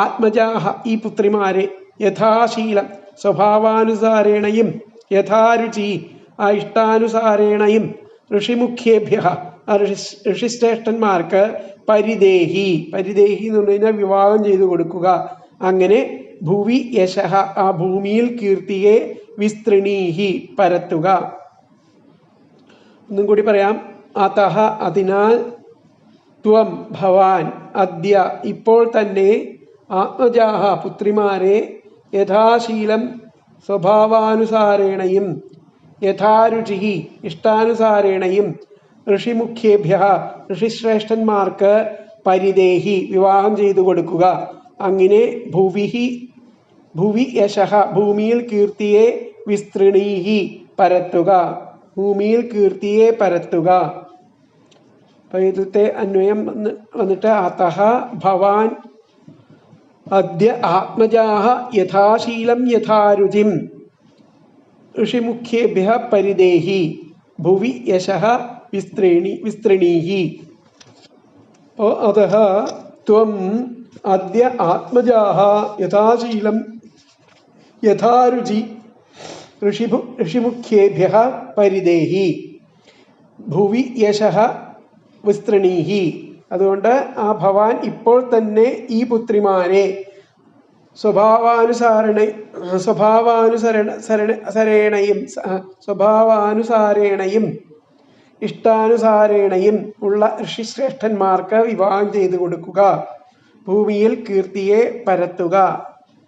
ആത്മജാഹ ഈ പുത്രിമാരെ, യഥാശീലം സ്വഭാവാനുസാരേണയും യഥാരുചി ആ ഇഷ്ടാനുസാരേണയും ഋഷിമുഖ്യേഭ്യ ഋഷിശ്രേഷ്ഠന്മാർക്ക് പരിദേഹി, പരിദേഹി എന്ന് പറഞ്ഞു കഴിഞ്ഞാൽ വിവാഹം ചെയ്തു കൊടുക്കുക. അങ്ങനെ ഭുവി യശഃ ആ ഭൂമിയിൽ കീർത്തിയെ വിസ്തൃണീഹി പരത്തുക. ഒന്നും കൂടി പറയാം. അതഃ അതിനാൽ, ത്വം ഭവാൻ, അദ്യ ഇപ്പോൾ തന്നെ, ആത്മജാഹ പുത്രിമാരെ, യഥാശീലം സ്വഭാവാനുസാരേണയും യഥാരുചി ഇഷ്ടാനുസാരേണയും ഋഷിമുഖ്യേഭ്യ ഋഷിശ്രേഷ്ഠന്മാർക്ക് പരിദേഹി വിവാഹം ചെയ്തു കൊടുക്കുക. അങ്ങനെ ഭുവി യശഃ ഭൂമിയിൽ കീർത്തിയെ വിസ്തൃണീഹി പരത്തുക, ഭൂമിയിൽ കീർത്തിയെ പരത്തുക. അപ്പൊ ഇതിലത്തെ അന്വയം വന്നിട്ട് അതഃ ഭവാൻ അദ്യ ആത്മജാഃ യഥാശീലം യഥാരുചിം ഋഷിമുഖ്യേഭ്യഃ പരിദേഹി ഭുവി യശഃ വിസ്തൃണീഹി. അപ്പോൾ അതഃ ത്വം അദ്യ ആത്മജാഃ യഥാശീലം യഥാരുചി ഋഷിമുഖ്യേഭ്യഃ പരിദേഹി ഭുവി യശഃ വിസ്തൃണീഹി. അതുകൊണ്ട് ആ ഭവാൻ ഇപ്പോൾ തന്നെ ഈ പുത്രിമാരെ സ്വഭാവാനുസാരേണയും ഇഷ്ടാനുസാരേണയും ഉള്ള ഋഷിശ്രേഷ്ഠന്മാർക്ക് വിവാഹം ചെയ്തു കൊടുക്കുക. ഭൂമിയിൽ കീർത്തിയെ പരത്തുക.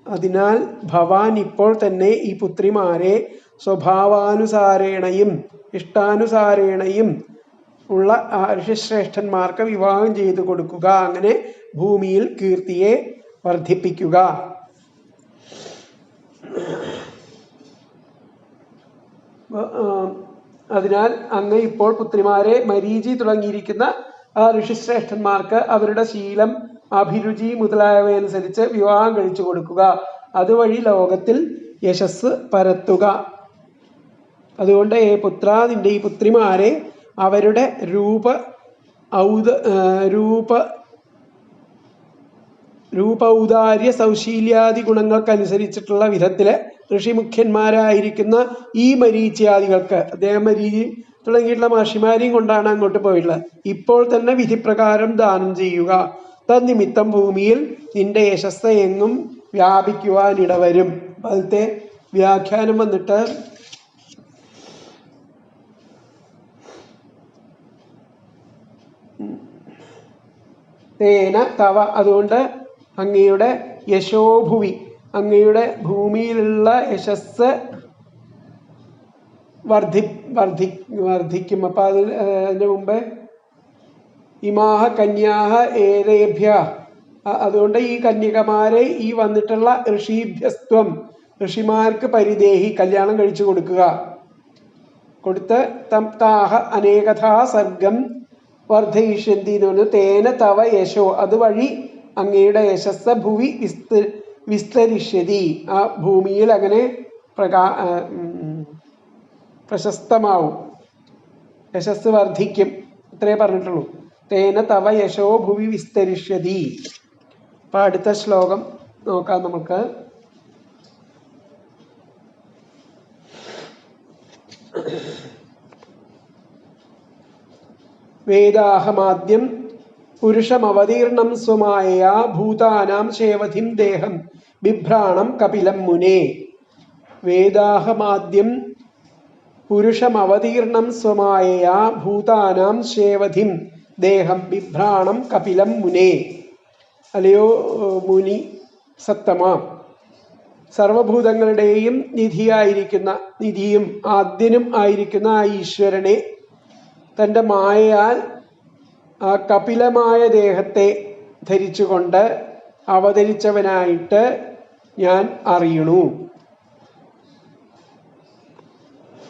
അതിനാൽ ഭവാൻ ഇപ്പോൾ തന്നെ ഈ പുത്രിമാരെ സ്വഭാവാനുസാരേണയും ഇഷ്ടാനുസാരേണയും ഉള്ള ഋഷിശ്രേഷ്ഠന്മാർക്ക് വിവാഹം ചെയ്തു കൊടുക്കുക. അങ്ങനെ ഭൂമിയിൽ കീർത്തിയെ വർദ്ധിപ്പിക്കുക. അതിനാൽ അങ്ങ് ഇപ്പോൾ പുത്രിമാരെ മരീചി തുടങ്ങിയിരിക്കുന്ന ആ ഋഷിശ്രേഷ്ഠന്മാർക്ക് അവരുടെ ശീലം, അഭിരുചി മുതലായവയനുസരിച്ച് വിവാഹം കഴിച്ചു കൊടുക്കുക. അതുവഴി ലോകത്തിൽ യശസ് പരത്തുക. അതുകൊണ്ട് ഏ പുത്ര, നിന്റെ ഈ പുത്രിമാരെ അവരുടെ രൂപൗദാര്യ സൗശീല്യാദി ഗുണങ്ങൾക്കനുസരിച്ചിട്ടുള്ള വിധത്തില് ഋഷിമുഖ്യന്മാരായിരിക്കുന്ന ഈ മരീച്യാദികൾക്ക്, അദ്ദേഹം മരീചി തുടങ്ങിയിട്ടുള്ള മഹർഷിമാരെയും കൊണ്ടാണ് അങ്ങോട്ട് പോയിട്ടുള്ളത്, ഇപ്പോൾ തന്നെ വിധിപ്രകാരം ദാനം ചെയ്യുക. തന്നിമിത്തം ഭൂമിയിൽ നിന്റെ യശസ് എങ്ങും വ്യാപിക്കുവാനിടവരും. അതിലത്തെ വ്യാഖ്യാനം വന്നിട്ട് തേന തവ, അതുകൊണ്ട് അങ്ങയുടെ യശോഭുവി, അങ്ങയുടെ ഭൂമിയിലുള്ള യശസ് വർദ്ധിക്കും. അപ്പൊ അതിന് മുമ്പ് ഇമാഹ കന്യാഹ ഏതേഭ്യ, അതുകൊണ്ട് ഈ കന്യകമാരെ ഈ വന്നിട്ടുള്ള ഋഷീഭ്യസ്ത്വം, ഋഷിമാർക്ക് പരിദേഹി, കല്യാണം കഴിച്ചു കൊടുത്ത് താഹ അനേകഥാ സർഗം വർദ്ധയിഷ്യന്തി എന്ന് പറഞ്ഞു. തേന തവ യശോ, അതുവഴി അങ്ങയുടെ യശസ് ഭുവി വിസ്തരിഷ്യതി, ആ ഭൂമിയിൽ അങ്ങനെ പ്രശസ്തമാവും, യശസ് വർദ്ധിക്കും. ഇത്രേ പറഞ്ഞിട്ടുള്ളൂ. തേന തവ യശോ ഭുവി വിസ്തരിഷ്യതി. അപ്പൊ അടുത്ത ശ്ലോകം നോക്കാം നമുക്ക്. വേദാഹമാദ്യം പുരുഷമവതീർണം സ്വമായയാ ഭൂതാനാം ശേവധിം ദേഹം ബിഭ്രാണം കപിലം മുനേ. വേദാഹമാദ്യം പുരുഷമവതീർണം സ്വമായയാ ഭൂതാനാം ശേവധിം ദേഹം ബിഭ്രാണം കപിലം മുനേ. അല്ലയോ മുനി സത്തമ, സർവഭൂതങ്ങളുടെയും നിധിയും ആദ്യനും ആയിരിക്കുന്ന ആ ഈശ്വരനെ തൻ്റെ മായയാൽ ആ കപിലമായ ദേഹത്തെ ധരിച്ചുകൊണ്ട് അവതരിച്ചവനായിട്ട് ഞാൻ അറിയണു.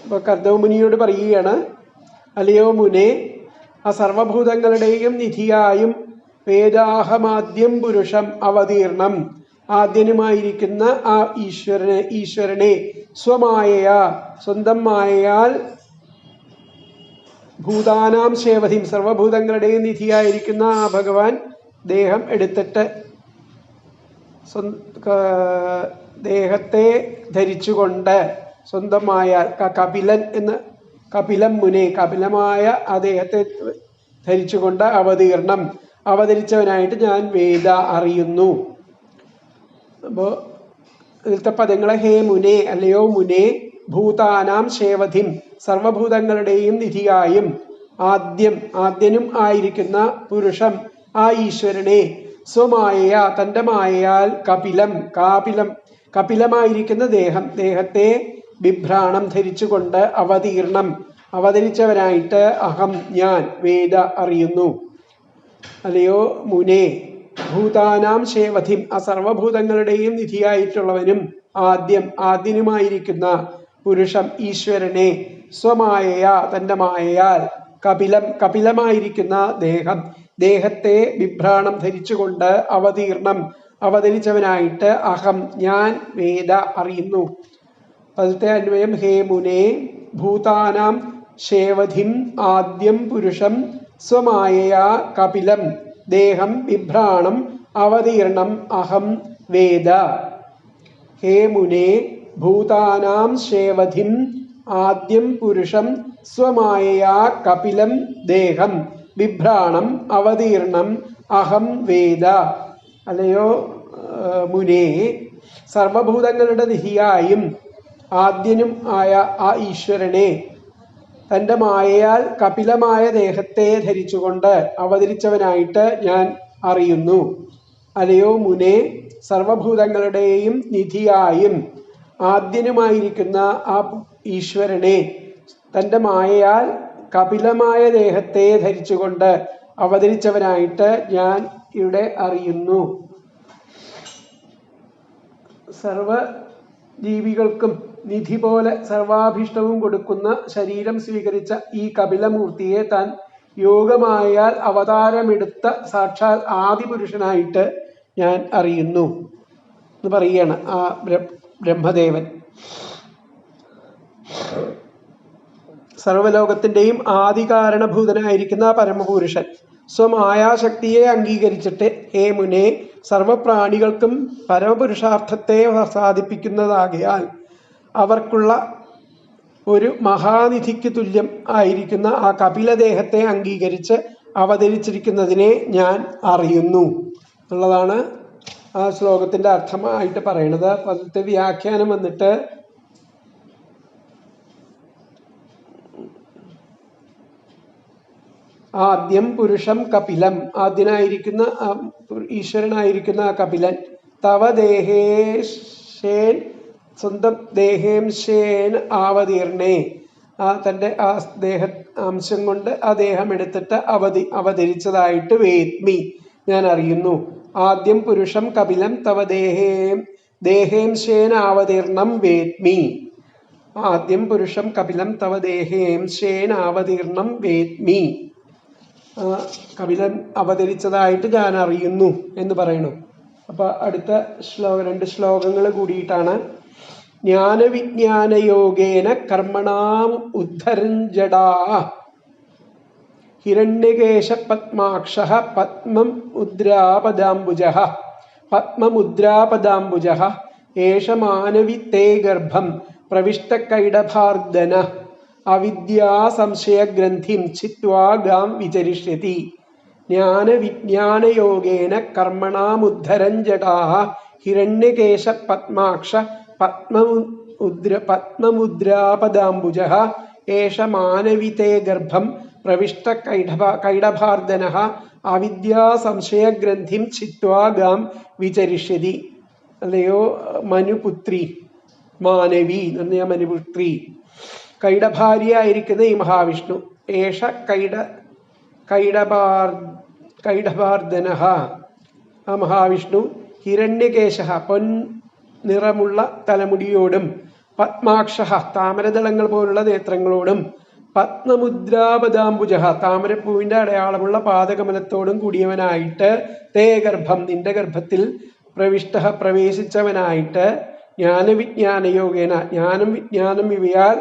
അപ്പൊ കർദവമുനിയോട് പറയുകയാണ്, അല്ലയോ മുനെ, ആ സർവഭൂതങ്ങളുടെയും നിധിയായും വേദാഹമാദ്യം പുരുഷം അവതീർണം, ആദ്യനുമായിരിക്കുന്ന ആ ഈശ്വരനെ സ്വമായയാ, സ്വന്തം മായയാൽ ഭൂതാനാം ശേവധിം, സർവഭൂതങ്ങളുടെയും നിധിയായിരിക്കുന്ന ആ ഭഗവാൻ ദേഹം എടുത്തിട്ട് ദേഹത്തെ ധരിച്ചുകൊണ്ട് സ്വന്തമായ കപിലൻ എന്ന്, കപിലം മുനെ, കപിലമായ ആ ദേഹത്തെ ധരിച്ചുകൊണ്ട് അവതരിച്ചവനായിട്ട് ഞാൻ വേദ അറിയുന്നു. അപ്പോൾ ഇതിലത്തെ പദങ്ങളെ ഹേ മുനെ, അല്ലയോ മുനെ, ഭൂതാനാം ശേവധിം, സർവഭൂതങ്ങളുടെയും നിധിയായും ആദ്യനും ആയിരിക്കുന്ന പുരുഷം ആ ഈശ്വരനെ സ്വമായ, തൻ്റെ മായയാൽ കപിലമായിരിക്കുന്ന ദേഹത്തെ ബിഭ്രാണം ധരിച്ചുകൊണ്ട് അവതരിച്ചവനായിട്ട് അഹം ഞാൻ വേദ അറിയുന്നു. അല്ലയോ മുനെ, ഭൂതാനാം ശേവധിം, ആ സർവഭൂതങ്ങളുടെയും നിധിയായിട്ടുള്ളവനും ആദ്യനുമായിരിക്കുന്ന പുരുഷം ഈശ്വരനെ സ്വമായയാ, തൻ്റെ മായയാൽ കപിലമായിരിക്കുന്ന ദേഹത്തെ ബിഭ്രാണം ധരിച്ചുകൊണ്ട് അവതരിച്ചവനായിട്ട് അഹം ഞാൻ വേദ അറിയുന്നു. അതിലത്തെ അന്വയം ഹേ മുനെ, ഭൂതാനാം ശേവധിം ആദ്യം പുരുഷം സ്വമായയാ കപിലം ദേഹം ബിഭ്രാണം അവതീർണം അഹം വേദ. ഹേ മുനെ, ഭൂതാനാം ശേവധിം ആദ്യം പുരുഷം സ്വമായയാ കപിലം ദേഹം ബിഭ്രാണം അവതീർണം അഹം വേദ. അല്ലയോ മുനെ, സർവഭൂതങ്ങളുടെ നിധിയായും ആദ്യനും ആയ ആ ഈശ്വരനെ തൻ്റെ മായയാൽ കപിലമായ ദേഹത്തെ ധരിച്ചുകൊണ്ട് അവതരിച്ചവനായിട്ട് ഞാൻ അറിയുന്നു. അല്ലയോ മുനെ, സർവഭൂതങ്ങളുടെയും നിധിയായും ആദ്യനുമായിരിക്കുന്ന ആ ഈശ്വരനെ തൻ്റെ മായയാൽ കപിലമായ ദേഹത്തെ ധരിച്ചുകൊണ്ട് അവതരിച്ചവനായിട്ട് ഞാൻ ഇവിടെ അറിയുന്നു. സർവ ജീവികൾക്കും നിധി പോലെ സർവാഭീഷ്ടവും കൊടുക്കുന്ന ശരീരം സ്വീകരിച്ച ഈ കപിലമൂർത്തിയെ താൻ യോഗമായാൽ അവതാരമെടുത്ത സാക്ഷാൽ ആദിപുരുഷനായിട്ട് ഞാൻ അറിയുന്നു എന്ന് പറയുകയാണ് ആ ബ്രഹ്മദേവൻ. സർവലോകത്തിൻ്റെയും ആദികാരണഭൂതനായിരിക്കുന്ന പരമപുരുഷൻ സ്വമായാശക്തിയെ അംഗീകരിച്ചിട്ട് ഹേ മുനെ, സർവപ്രാണികൾക്കും പരമപുരുഷാർത്ഥത്തെ സാധിപ്പിക്കുന്നതാകയാൽ അവർക്കുള്ള ഒരു മഹാനിധിക്ക് തുല്യം ആയിരിക്കുന്ന ആ കപിലദേഹത്തെ അംഗീകരിച്ച് അവതരിച്ചിരിക്കുന്നതിനെ ഞാൻ അറിയുന്നു എന്നുള്ളതാണ് ആ ശ്ലോകത്തിൻ്റെ അർത്ഥമായിട്ട് പറയുന്നത്. അപ്പം അതിലത്തെ വ്യാഖ്യാനം വന്നിട്ട് ആദ്യം പുരുഷം കപിലം, ആദ്യനായിരിക്കുന്ന ഈശ്വരനായിരിക്കുന്ന ആ കപിലൻ, തവ ദേഹേശേൻ, സ്വന്തം ദേഹേംശേൻ ആവതീർണേ, തൻ്റെ ആ ദേഹ അംശം കൊണ്ട് ആ ദേഹം എടുത്തിട്ട് അവതരിച്ചതായിട്ട് വേദ്മി, ഞാൻ അറിയുന്നു. ആദ്യം പുരുഷം കപിലം തവ ദേഹേംശേന ആവതീർണം വേദ്മി. ആദ്യം പുരുഷം കപിലം തവ ദേഹേംശേന ആവതീർണം വേദ്മി, കപിലൻ അവതരിച്ചതായിട്ട് ഞാൻ അറിയുന്നു എന്ന് പറയണു. അപ്പൊ അടുത്ത രണ്ട് ശ്ലോകങ്ങൾ കൂടിയിട്ടാണ്. ജ്ഞാനവിജ്ഞാനയോഗേന കർമ്മണാം ഉദ്ധരൻ ജഡാ ഹിരണ്യകേശ പത്മാക്ഷഃ പത്മമുദ്രാപദാംബുജഃ ഏഷ മാനവി തേ ഗർഭം പ്രവിഷ്ടകൈടഭാർദന അവിദ്യാ സംശയഗ്രന്ഥിം ഛിത്വാ ഗാം വിചരിഷ്യതി. ജ്ഞാനവിജ്ഞാനയോഗേന കർമ്മണാമുദ്ധരൻ ജഡാഃ ഹിരണ്യകേശ പത്മാക്ഷ പത്മമുദ്രാപദാംബുജഃ ഏഷ മാനവി തേ ഗർഭം പ്രവിഷ്ട കൈടഭാർദനഃ അവിദ്യാ സംശയഗ്രന്ഥിം ഛിത്വാ ഗാം വിചരിഷ്യതി. അല്ലയോ മനുപുത്രി, മാനവി എന്ന് പറഞ്ഞ മനുപുത്രി, കൈടഭാര്യയായിരിക്കുന്ന ഈ മഹാവിഷ്ണു, ഏഷ കൈടഭാർദനഃ, ആ മഹാവിഷ്ണു, ഹിരണ്യകേശ, പൊൻനിറമുള്ള തലമുടിയോടും, പത്മാക്ഷഃ, താമരദളങ്ങൾ പോലുള്ള നേത്രങ്ങളോടും, പത്മമുദ്രാപദാംബുജഃ, താമരപ്പൂവിന്റെ അടയാളമുള്ള പാദകമലത്തോടും കൂടിയവനായിട്ട്, തേ ഗർഭം, നിന്റെ ഗർഭത്തിൽ, പ്രവേശിച്ചവനായിട്ട്, ജ്ഞാനവിജ്ഞാനയോഗേന, ജ്ഞാനം വിജ്ഞാനം ഇവയാൽ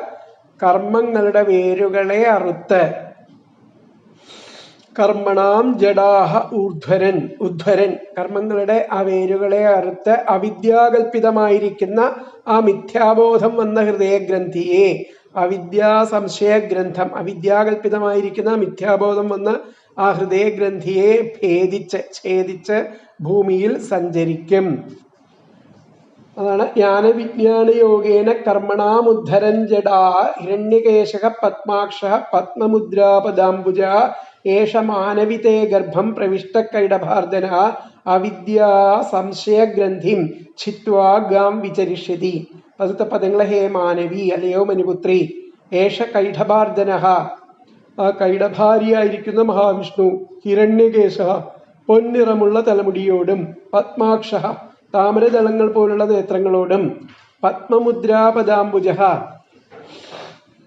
കർമ്മങ്ങളുടെ വേരുകളെ അറുത്ത്, കർമ്മണാം ജഡാഹ ഉദ്ധരൻ, കർമ്മങ്ങളുടെ ആ വേരുകളെ അറുത്ത് അവിദ്യാകൽപിതമായിരിക്കുന്ന ആ മിഥ്യാബോധം വന്ന ഹൃദയഗ്രന്ഥിയെ, അവിദ്യാ സംശയഗ്രന്ഥം, അവിദ്യാകൽപിതമായിരിക്കുന്ന മിഥ്യാബോധം വന്ന ആ ഹൃദയഗ്രന്ഥിയെ ഛേദിച്ച് ഭൂമിയിൽ സഞ്ചരിക്കും. അതാണ് ജ്ഞാനവിജ്ഞാനയോഗേന കർമ്മണാമുദ്ധരൻ ജഡാ ഹിരണ്യകേശഃ പത്മാക്ഷഃ പത്മമുദ്രാപദാംബുജഃ ഏഷ മാനവി തേ ഗർഭം പ്രവിഷ്ടകൈടഭാർദനഃ അവിദ്യാ സംശയഗ്രന്ഥിം ഛിത്വാ ഗാം വിചരിഷ്യതി. പതുത്തെ പദങ്ങളെ, ഹേ മാനവി, അല്ലയോ മനുപുത്രി, ഏഷ കൈടഭാർദനഃ, ആ കൈടഭാരിയായിരിക്കുന്ന മഹാവിഷ്ണു, ഹിരണ്യകേശഃ, പൊൻനിറമുള്ള തലമുടിയോടും, പത്മാക്ഷഃ, താമരദളങ്ങൾ പോലുള്ള നേത്രങ്ങളോടും, പത്മമുദ്രാപദാംബുജഃ,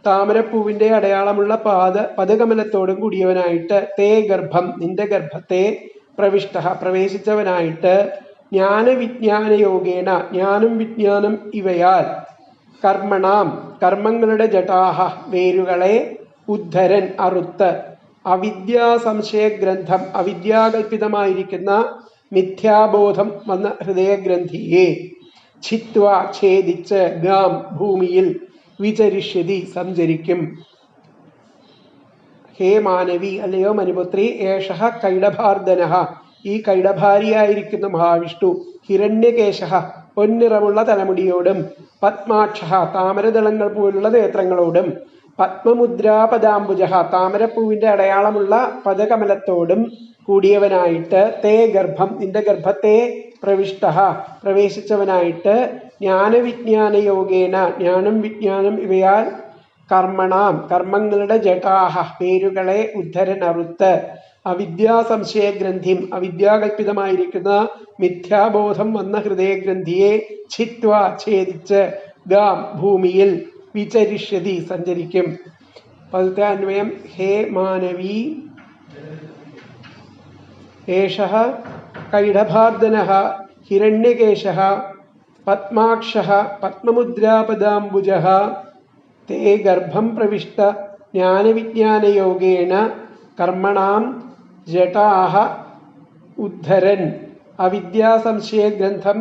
താമരപ്പൂവിന്റെ അടയാളമുള്ള പദകമലത്തോടും കൂടിയവനായിട്ട്, തേ ഗർഭം, നിന്റെ ഗർഭത്തെ, പ്രവേശിച്ചവനായിട്ട്, ജ്ഞാനവിജ്ഞാനയോഗേന, ജ്ഞാനം വിജ്ഞാനം ഇവയാൽ, കർമ്മണാം, കർമ്മങ്ങളുടെ ജടാഹ, വേരുകളെ, ഉദ്ധരൻ, അറുത്ത്, അവിദ്യാ സംശയഗ്രന്ഥം, അവിദ്യാകൽപിതമായിരിക്കുന്ന മിഥ്യാബോധം വന്ന ഹൃദയഗ്രന്ഥിയെ, ഛിത്വ, ഛേദിച്ച്, ഗാം, ഭൂമിയിൽ, വിചരിഷ്യതി, സഞ്ചരിക്കും. ഹേ മാനവി, അല്ലയോ മനുപുത്രി, ഏഷഃ കൈടഭാർദനഃ, ഈ കൈടഭാരിയായിരിക്കുന്ന മഹാവിഷ്ണു, ഹിരണ്യകേശഃ, പൊൻനിറമുള്ള തലമുടിയോടും, പത്മാക്ഷഃ, താമരദളങ്ങൾ പോലുള്ള നേത്രങ്ങളോടും, പത്മമുദ്രാപദാംബുജഃ, താമരപ്പൂവിന്റെ അടയാളമുള്ള പദകമലത്തോടും കൂടിയവനായിട്ട്, തേ ഗർഭം, നിന്റെ ഗർഭത്തെ, പ്രവേശിച്ചവനായിട്ട്, ജ്ഞാനവിജ്ഞാനയോഗേന, ജ്ഞാനം വിജ്ഞാനം ഇവയാൽ, കർമ്മണാം, കർമ്മങ്ങളുടെ ജടാഹ, പേരുകളെ, ഉദ്ധരൻ, അറുത്ത്, അവിദ്യാ സംശയഗ്രന്ഥിം, അവിദ്യാകൽപിതമായിരിക്കുന്ന മിഥ്യാബോധം വന്ന ഹൃദയഗ്രന്ഥിയെ, ഛിത്വ, ഛേദിച്ച്, ഗാം, ഭൂമിയിൽ, വിചരിഷ്യതി, സഞ്ചരിക്കും. പദത്തെ അന്വയം, ഹേ മാനവി, ഏഷഃ കൈടഭാർദനഃ ഹിരണ്യകേശഃ പത്മാക്ഷഃ പത്മമുദ്രാപദാംബുജഃ തേ ഗർഭം പ്രവിഷ്ട ജ്ഞാനവിജ്ഞാനയോഗേന കർമ്മണാം ജടാഃ ഉദ്ധരൻ അവിദ്യാസംശയഗ്രന്ഥം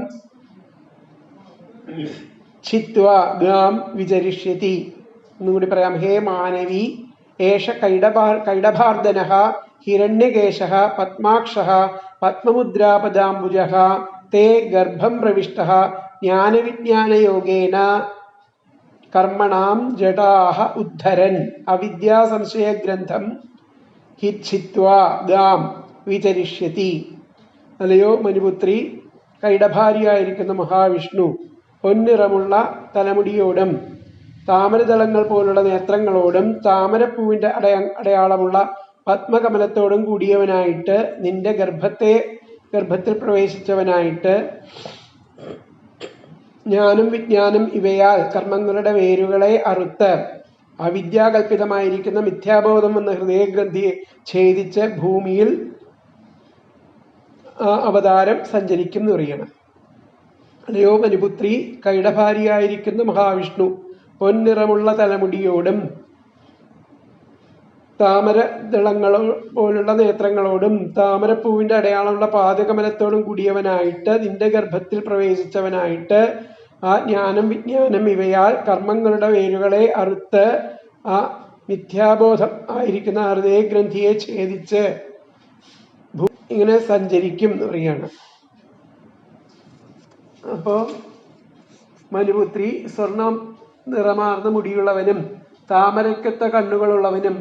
ഛിത്വാ ഗാം വിചരിഷ്യതി. ഒന്നുകൂടി പറയാം. ഹേ മാനവി, ഏഷ കൈടഭാർദനഃ ഹിരണ്യകേശഃ പത്മാക്ഷഃ പത്മമുദ്രാപദാംബുജഃ തേ ഗർഭം പ്രവിഷ്ടഃ ജ്ഞാനവിജ്ഞാനയോഗേന കർമ്മണാം ജടാഃ ഉദ്ധരൻ അവിദ്യാസംശയഗ്രന്ഥം ഹിച്ഛിത്വാ ഗാം വിചരിഷ്യതി. അല്ലയോ മനുപുത്രി, കൈടഭാരിയായിരിക്കുന്ന മഹാവിഷ്ണു പൊന്നിറമുള്ള തലമുടിയോടും താമരദളങ്ങൾ പോലുള്ള നേത്രങ്ങളോടും താമരപ്പൂവിന്റെ അടയാളമുള്ള പത്മകമലത്തോടും കൂടിയവനായിട്ട് നിന്റെ ഗർഭത്തിൽ പ്രവേശിച്ചവനായിട്ട് ജ്ഞാനം വിജ്ഞാനം ഇവയാൽ കർമ്മങ്ങളുടെ വേരുകളെ അറുത്ത് അവിദ്യാകൽപിതമായിരിക്കുന്ന മിഥ്യാബോധം എന്ന ഹൃദയഗ്രന്ഥിയെ ഛേദിച്ച് ഭൂമിയിൽ അവതാരം സഞ്ചരിക്കും എന്ന് പറയണം. അല്ലയോ മനുപുത്രി, കൈടഭാരിയായിരിക്കുന്ന മഹാവിഷ്ണു പൊന്നിറമുള്ള തലമുടിയോടും താമരദളങ്ങളോ പോലുള്ള നേത്രങ്ങളോടും താമരപ്പൂവിന്റെ അടയാളമുള്ള പാദകമലത്തോടും കൂടിയവനായിട്ട് നിന്റെ ഗർഭത്തിൽ പ്രവേശിച്ചവനായിട്ട് ആ ജ്ഞാനം വിജ്ഞാനം ഇവയാൽ കർമ്മങ്ങളുടെ വേരുകളെ അറുത്ത് ആ മിഥ്യാബോധം ആയിരിക്കുന്ന ഹൃദയഗ്രന്ഥിയെ ഛേദിച്ച് ഇങ്ങനെ സഞ്ചരിക്കും എന്ന് പറയാണ്. അപ്പോ മനുപുത്രി സ്വർണം നിറമാർന്ന മുടിയുള്ളവനും താമരക്കത്ത കണ്ണുകളുള്ളവനും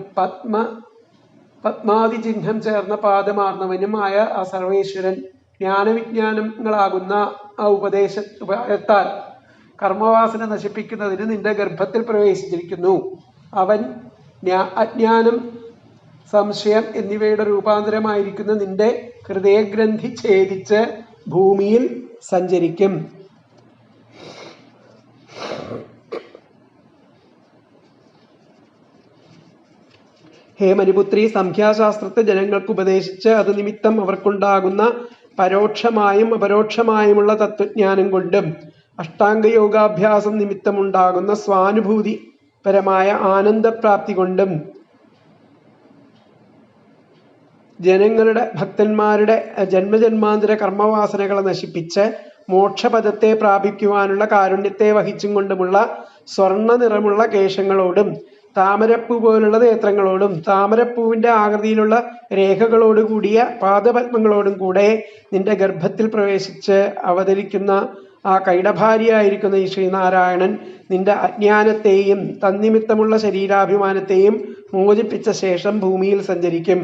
പത്മാതി ചിഹ്നം ചേർന്ന പാദമാർന്നവനുമായ ആ സർവേശ്വരൻ ജ്ഞാനവിജ്ഞാനങ്ങളാകുന്ന ആ ഉപായത്താൽ കർമ്മവാസന നശിപ്പിക്കുന്നതിന് നിന്റെ ഗർഭത്തിൽ പ്രവേശിച്ചിരിക്കുന്നു. അവൻ അജ്ഞാനം സംശയം എന്നിവയുടെ രൂപാന്തരമായിരിക്കുന്ന നിന്റെ ഹൃദയഗ്രന്ഥി ഛേദിച്ച് ഭൂമിയിൽ സഞ്ചരിക്കും. ഹേ മനുപുത്രി, സംഖ്യാശാസ്ത്രത്തെ ജനങ്ങൾക്ക് ഉപദേശിച്ച് അത് നിമിത്തം അവർക്കുണ്ടാകുന്ന പരോക്ഷമായും അപരോക്ഷമായുമുള്ള തത്വജ്ഞാനം കൊണ്ടും അഷ്ടാംഗയോഗാഭ്യാസം നിമിത്തമുണ്ടാകുന്ന സ്വാനുഭൂതിപരമായ ആനന്ദപ്രാപ്തി കൊണ്ടും ജനങ്ങളുടെ ഭക്തന്മാരുടെ ജന്മജന്മാന്തര കർമ്മവാസനകളെ നശിപ്പിച്ച് മോക്ഷപദത്തെ പ്രാപിക്കുവാനുള്ള കാരുണ്യത്തെ വഹിച്ചും കൊണ്ടുമുള്ള സ്വർണ്ണ നിറമുള്ള കേശങ്ങളോടും താമരപ്പൂ പോലുള്ള നേത്രങ്ങളോടും താമരപ്പൂവിന്റെ ആകൃതിയിലുള്ള രേഖകളോട് കൂടിയ പാദപത്മങ്ങളോടും കൂടെ നിന്റെ ഗർഭത്തിൽ പ്രവേശിച്ച് അവതരിക്കുന്ന ആ കൈടഭാരിയായിരിക്കുന്ന ഈ ശ്രീനാരായണൻ നിന്റെ അജ്ഞാനത്തെയും തന്നിമിത്തമുള്ള ശരീരാഭിമാനത്തെയും മോചിപ്പിച്ച ശേഷം ഭൂമിയിൽ സഞ്ചരിക്കും.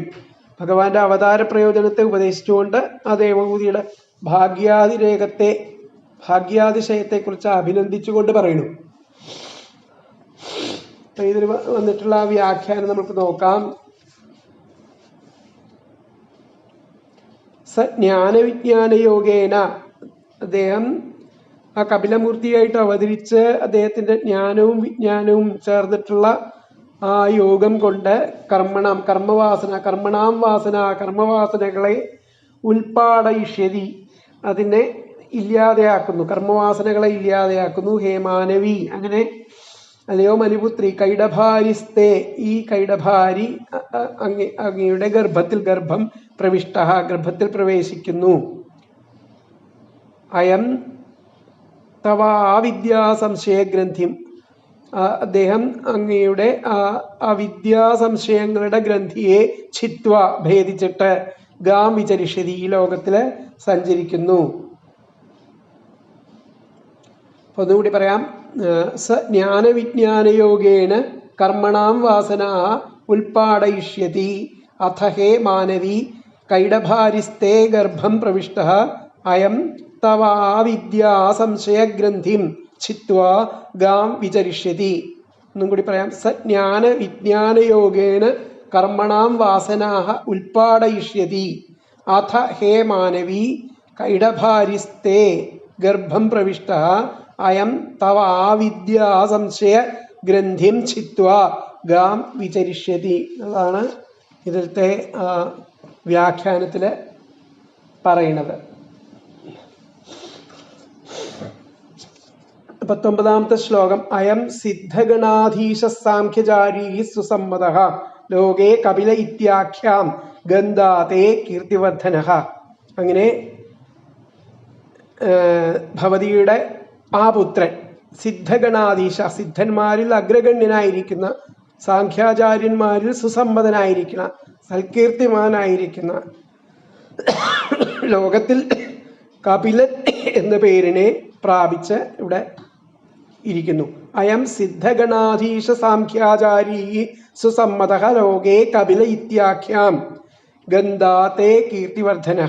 ഭഗവാന്റെ അവതാര പ്രയോജനത്തെ ഉപദേശിച്ചുകൊണ്ട് ആ ദേവഭൂതിയുടെ ഭാഗ്യാതിശയത്തെക്കുറിച്ച് അഭിനന്ദിച്ചുകൊണ്ട് പറയുന്നു. അപ്പൊ ഇതിൽ വന്നിട്ടുള്ള ആ വ്യാഖ്യാനം നമുക്ക് നോക്കാം. ജ്ഞാനവിജ്ഞാനയോഗേന, അദ്ദേഹം ആ കപിലമൂർത്തിയായിട്ട് അവതരിച്ച് അദ്ദേഹത്തിന്റെ ജ്ഞാനവും വിജ്ഞാനവും ചേർന്നിട്ടുള്ള ആ യോഗം കൊണ്ട് കർമ്മവാസനകളെ ഉൽപാടയിഷ്യതി, അതിനെ ഇല്ലാതെയാക്കുന്നു, കർമ്മവാസനകളെ ഇല്ലാതെയാക്കുന്നു. ഹേ മാനവി, അങ്ങനെ അല്ലയോ മനുപുത്രി, കൈടഭാരിസ്തേ, ഈ കൈടഭാരി അങ്ങയുടെ ഗർഭം പ്രവിഷ്ട, ഗർഭത്തിൽ പ്രവേശിക്കുന്നു. അയം തവ അവിദ്യാസംശയഗ്രന്ഥിം, അദ്ദേഹം അങ്ങയുടെ അവിദ്യാസംശയങ്ങളുടെ ഗ്രന്ഥിയെ ഛിത്വ, ഭേദിച്ചിട്ട് ഗാം വിചരിഷ്യതി, ഈ ലോകത്തില് സഞ്ചരിക്കുന്നു. ഒന്നുകൂടി പറയാം. ജ്ഞാനവിജ്ഞാനയോഗേന കർമ്മണാം വാസന ഉൽപാടയിഷ്യതി. അഥ ഹേ മാനവി കൈടഭാരിസ്തേ ഗർഭം പ്രവിഷ്ട അയം തവ വിദ്യാസംശയഗ്രന്ഥിം ഛിത്വാ ഗാം വിചരിഷ്യതി. ഒന്നും കൂടി പറയാം. ജ്ഞാനവിജ്ഞാനയോഗേന കർമ്മണാം വാസനാ ഉൽപാടയിഷ്യതി. അഥ ഹേ മാനവി കൈടഭാരിസ്തേ ഗർഭം പ്രവിഷ്ട അയം തവ വിദ്യാസംശയ ഗ്രന്ഥിം ഛിത്വാ ഗാം വിചരിഷ്യതി. അതാണ് ഇതിലത്തെ വ്യാഖ്യാനത്തിൽ പറയുന്നത്. 19ാമത്തെ ശ്ലോകം. അയം സിദ്ധഗണാധീശ സാംഖ്യചാരീ സുസമ്മതഃ ലോകേ കപില ഇത്യാഖ്യാം ഗന്ധാതേ കീർത്തിവർദ്ധനഃ. അങ്ങനെ ഭവതിയുടെ ആ പുത്രൻ സിദ്ധഗണാധീശ, സിദ്ധന്മാരിൽ അഗ്രഗണ്യനായിരിക്കുന്ന, സാംഖ്യാചാര്യന്മാരിൽ സുസമ്മതനായിരിക്കുന്ന, സൽകീർത്തിമാനായിരിക്കുന്ന ലോകത്തിൽ കപിലൻ എന്ന പേരിനെ പ്രാപിച്ച് ഇവിടെ ഇരിക്കുന്നു. അയം സിദ്ധഗണാധീശ സാംഖ്യാചാരീ സുസമ്മത ലോകേ കപില ഇത്യാഖ്യാം ഗന്ധാതേ കീർത്തിവർദ്ധന.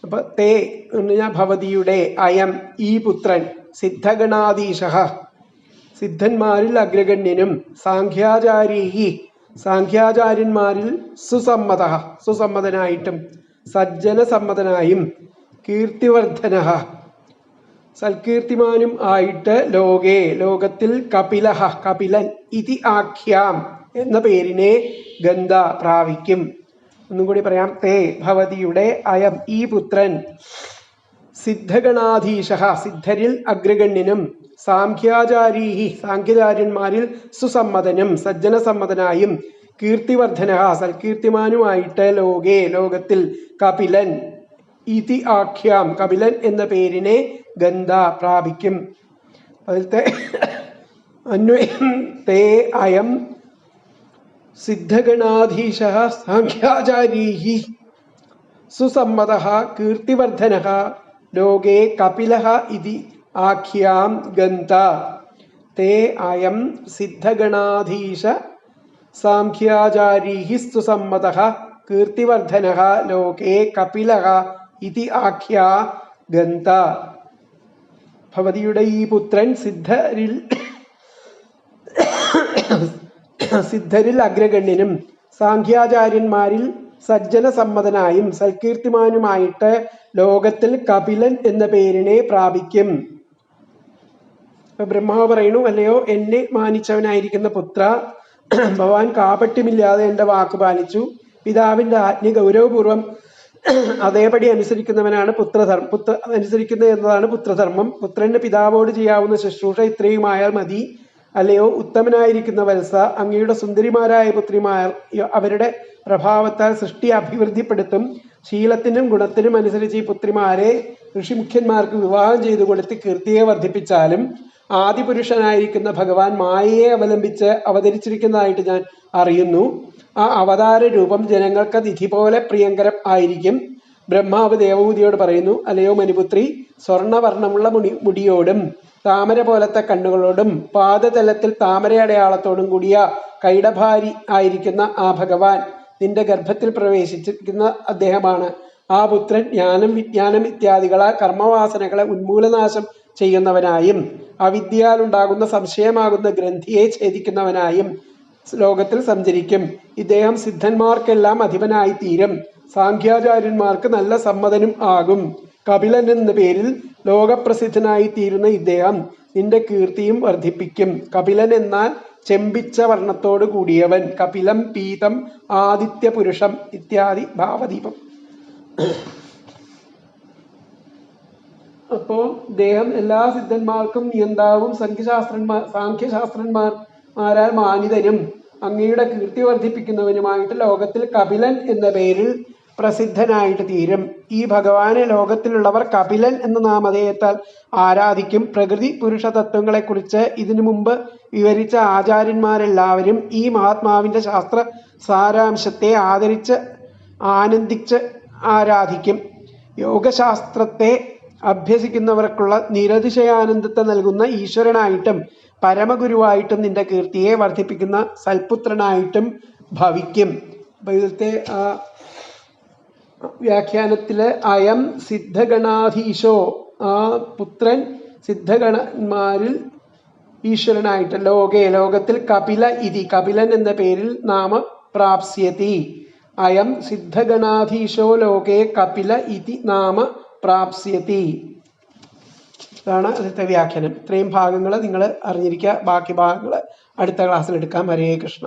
അപ്പൊ തേ എന്ന് പറഞ്ഞാൽ ഭവതിയുടെ, അയം ഈ പുത്രൻ, സിദ്ധഗണാധീശ സിദ്ധന്മാരിൽ അഗ്രഗണ്യനും, സാംഖ്യാചാരീ സാംഖ്യാചാര്യന്മാരിൽ സുസമ്മത സുസമ്മതനായിട്ടും, സജ്ജനസമ്മതനായും, കീർത്തിവർദ്ധന സൽകീർത്തിമാനും ആയിട്ട്, ലോകേ ലോകത്തിൽ, കപിലഹ കപിലൻ, ഇതി ആഖ്യാം എന്ന പേരിനെ ഗന്ധ പ്രാപിക്കും. ഒന്നും കൂടി പറയാം. തേ ഭവതിയുടെ, അയം ഈ പുത്രൻ, സിദ്ധഗണാധീശ സിദ്ധരിൽ അഗ്രഗണ്യനും, സാംഖ്യാചാരീ സാംഖ്യാചാര്യന്മാരിൽ സുസമ്മതനും സജ്ജനസമ്മതനായും, കീർത്തിവർദ്ധന സൽകീർത്തിമാനുമായിട്ട്, ലോകേ ലോകത്തിൽ, കപിലൻ ഇതി ആഖ്യാം കപിലൻ എന്ന പേരിനെ ഗന്ധ പ്രാപിക്കും. അതിലത്തെ അന്വയം തേ അയം സിദ്ധഗണാധീശ സാംഖ്യാചാരീ സുസമ്മത കീർത്തിവർദ്ധന ലോകേ കപിലഃ ഇതി ആഖ്യാം ഗന്ധ. തേ അയം സിദ്ധഗണാധീശ സാംഖ്യാചാരീ സുസമ്മത കീർത്തിവർദ്ധന ലോകേ കപിലഃ ഇതി ആഖ്യാ ഗന്ധ. ഭവതിയുടെ ഈ പുത്രൻ സിദ്ധരിൽ അഗ്രഗണ്യനും, സാംഖ്യാചാര്യന്മാരിൽ സജ്ജനസമ്മതനായും, സൽകീർത്തിമാനുമായിട്ട്, ലോകത്തിൽ കപിലൻ എന്ന പേരിനെ പ്രാപിക്കും. ബ്രഹ്മാവ് പറയുന്നു, അല്ലയോ എന്നെ മാനിച്ചവനായിരിക്കുന്ന പുത്ര, ഭഗവാൻ കാപട്യമില്ലാതെ എൻ്റെ വാക്ക് പാലിച്ചു. പിതാവിൻ്റെ ആജ്ഞ ഗൗരവപൂർവം അതേപടി അനുസരിക്കുന്നവനാണ് അനുസരിക്കുന്നത് എന്നതാണ് പുത്രധർമ്മം. പുത്രന്റെ പിതാവോട് ചെയ്യാവുന്ന ശുശ്രൂഷ ഇത്രയുമായാൽ മതി. അല്ലയോ ഉത്തമനായിരിക്കുന്ന വത്സ, അങ്ങയുടെ സുന്ദരിമാരായ പുത്രിമാർ അവരുടെ പ്രഭാവത്താൽ സൃഷ്ടി അഭിവൃദ്ധിപ്പെടുത്തും. ശീലത്തിനും ഗുണത്തിനും അനുസരിച്ച് ഈ പുത്രിമാരെ ഋഷിമുഖ്യന്മാർക്ക് വിവാഹം ചെയ്തു കൊടുത്ത് കീർത്തിയെ വർദ്ധിപ്പിച്ചാലും, ആദിപുരുഷനായിരിക്കുന്ന ഭഗവാൻ മായയെ അവലംബിച്ച് അവതരിച്ചിരിക്കുന്നതായിട്ട് ഞാൻ അറിയുന്നു. ആ അവതാര രൂപം ജനങ്ങൾക്ക് നിധി പോലെ പ്രിയങ്കരം ആയിരിക്കും. ബ്രഹ്മാവ് ദേവഹൂതിയോട് പറയുന്നു, അല്ലയോ മനുപുത്രി, സ്വർണവർണ്ണമുള്ള മുടിയോടും താമര പോലത്തെ കണ്ണുകളോടും പാദതലത്തിൽ താമര അടയാളത്തോടും കൂടിയ കൈടഭാരി ആയിരിക്കുന്ന ആ ഭഗവാൻ നിന്റെ ഗർഭത്തിൽ പ്രവേശിച്ചിരിക്കുന്ന അദ്ദേഹമാണ്. ആ പുത്രൻ ജ്ഞാനം വിജ്ഞാനം ഇത്യാദികളാൽ കർമ്മവാസനകളെ ഉന്മൂലനാശം ചെയ്യുന്നവനായും, അവിദ്യയാൽ ഉണ്ടാകുന്ന സംശയമാകുന്ന ഗ്രന്ഥിയെ ഛേദിക്കുന്നവനായും ലോകത്തിൽ സഞ്ചരിക്കും. ഇദ്ദേഹം സിദ്ധന്മാർക്കെല്ലാം അധിപനായി തീരും. സാംഖ്യാചാര്യന്മാർക്ക് നല്ല സമ്മതനും ആകും. കപിലൻ എന്ന പേരിൽ ലോകപ്രസിദ്ധനായി തീരുന്ന ഇദ്ദേഹം നിന്റെ കീർത്തിയും വർദ്ധിപ്പിക്കും. കപിലൻ എന്നാൽ ചെമ്പിച്ച വർണ്ണത്തോട് കൂടിയവൻ. കപിലം പീതം ആദിത്യ പുരുഷം ഇത്യാദി ഭാവദീപം. അപ്പോ ഇദ്ദേഹം എല്ലാ സിദ്ധന്മാർക്കും നിയന്താവും സാംഖ്യശാസ്ത്രന്മാരാൽ മാനിതനും അങ്ങയുടെ കീർത്തി വർദ്ധിപ്പിക്കുന്നവനുമായിട്ട് ലോകത്തിൽ കപിലൻ എന്ന പേരിൽ പ്രസിദ്ധനായിട്ട് തീരും. ഈ ഭഗവാനെ ലോകത്തിലുള്ളവർ കപിലൻ എന്ന നാമധേയത്താൽ ആരാധിക്കും. പ്രകൃതി പുരുഷ തത്വങ്ങളെക്കുറിച്ച് ഇതിനു മുമ്പ് വിവരിച്ച ആചാര്യന്മാരെല്ലാവരും ഈ മഹാത്മാവിൻ്റെ ശാസ്ത്ര സാരാംശത്തെ ആനന്ദിച്ച് ആരാധിക്കും. യോഗശാസ്ത്രത്തെ അഭ്യസിക്കുന്നവർക്കുള്ള നിരതിശയാനന്ദത്തെ നൽകുന്ന ഈശ്വരനായിട്ടും പരമഗുരുവായിട്ടും നിന്റെ കീർത്തിയെ വർദ്ധിപ്പിക്കുന്ന സൽപുത്രനായിട്ടും ഭവിക്കും. അപ്പൊ ഇതിലത്തെ വ്യാഖ്യാനത്തില് അയം സിദ്ധഗണാധീശോ, ആ പുത്രൻ സിദ്ധഗണന്മാരിൽ ഈശ്വരനായിട്ട്, ലോകത്തിൽ കപില ഇതി കപിലൻ എന്ന പേരിൽ നാമ പ്രാപ്സ്യതി. അയം സിദ്ധഗണാധീശോ ലോകേ കപില ഇതി നാമ പ്രാപ്സ്യതി. ഇതാണ് അതിലത്തെ വ്യാഖ്യാനം. ഇത്രയും ഭാഗങ്ങൾ നിങ്ങൾ അറിഞ്ഞിരിക്കുക. ബാക്കി ഭാഗങ്ങൾ അടുത്ത ക്ലാസ്സിൽ എടുക്കാം. ഹരേ കൃഷ്ണ.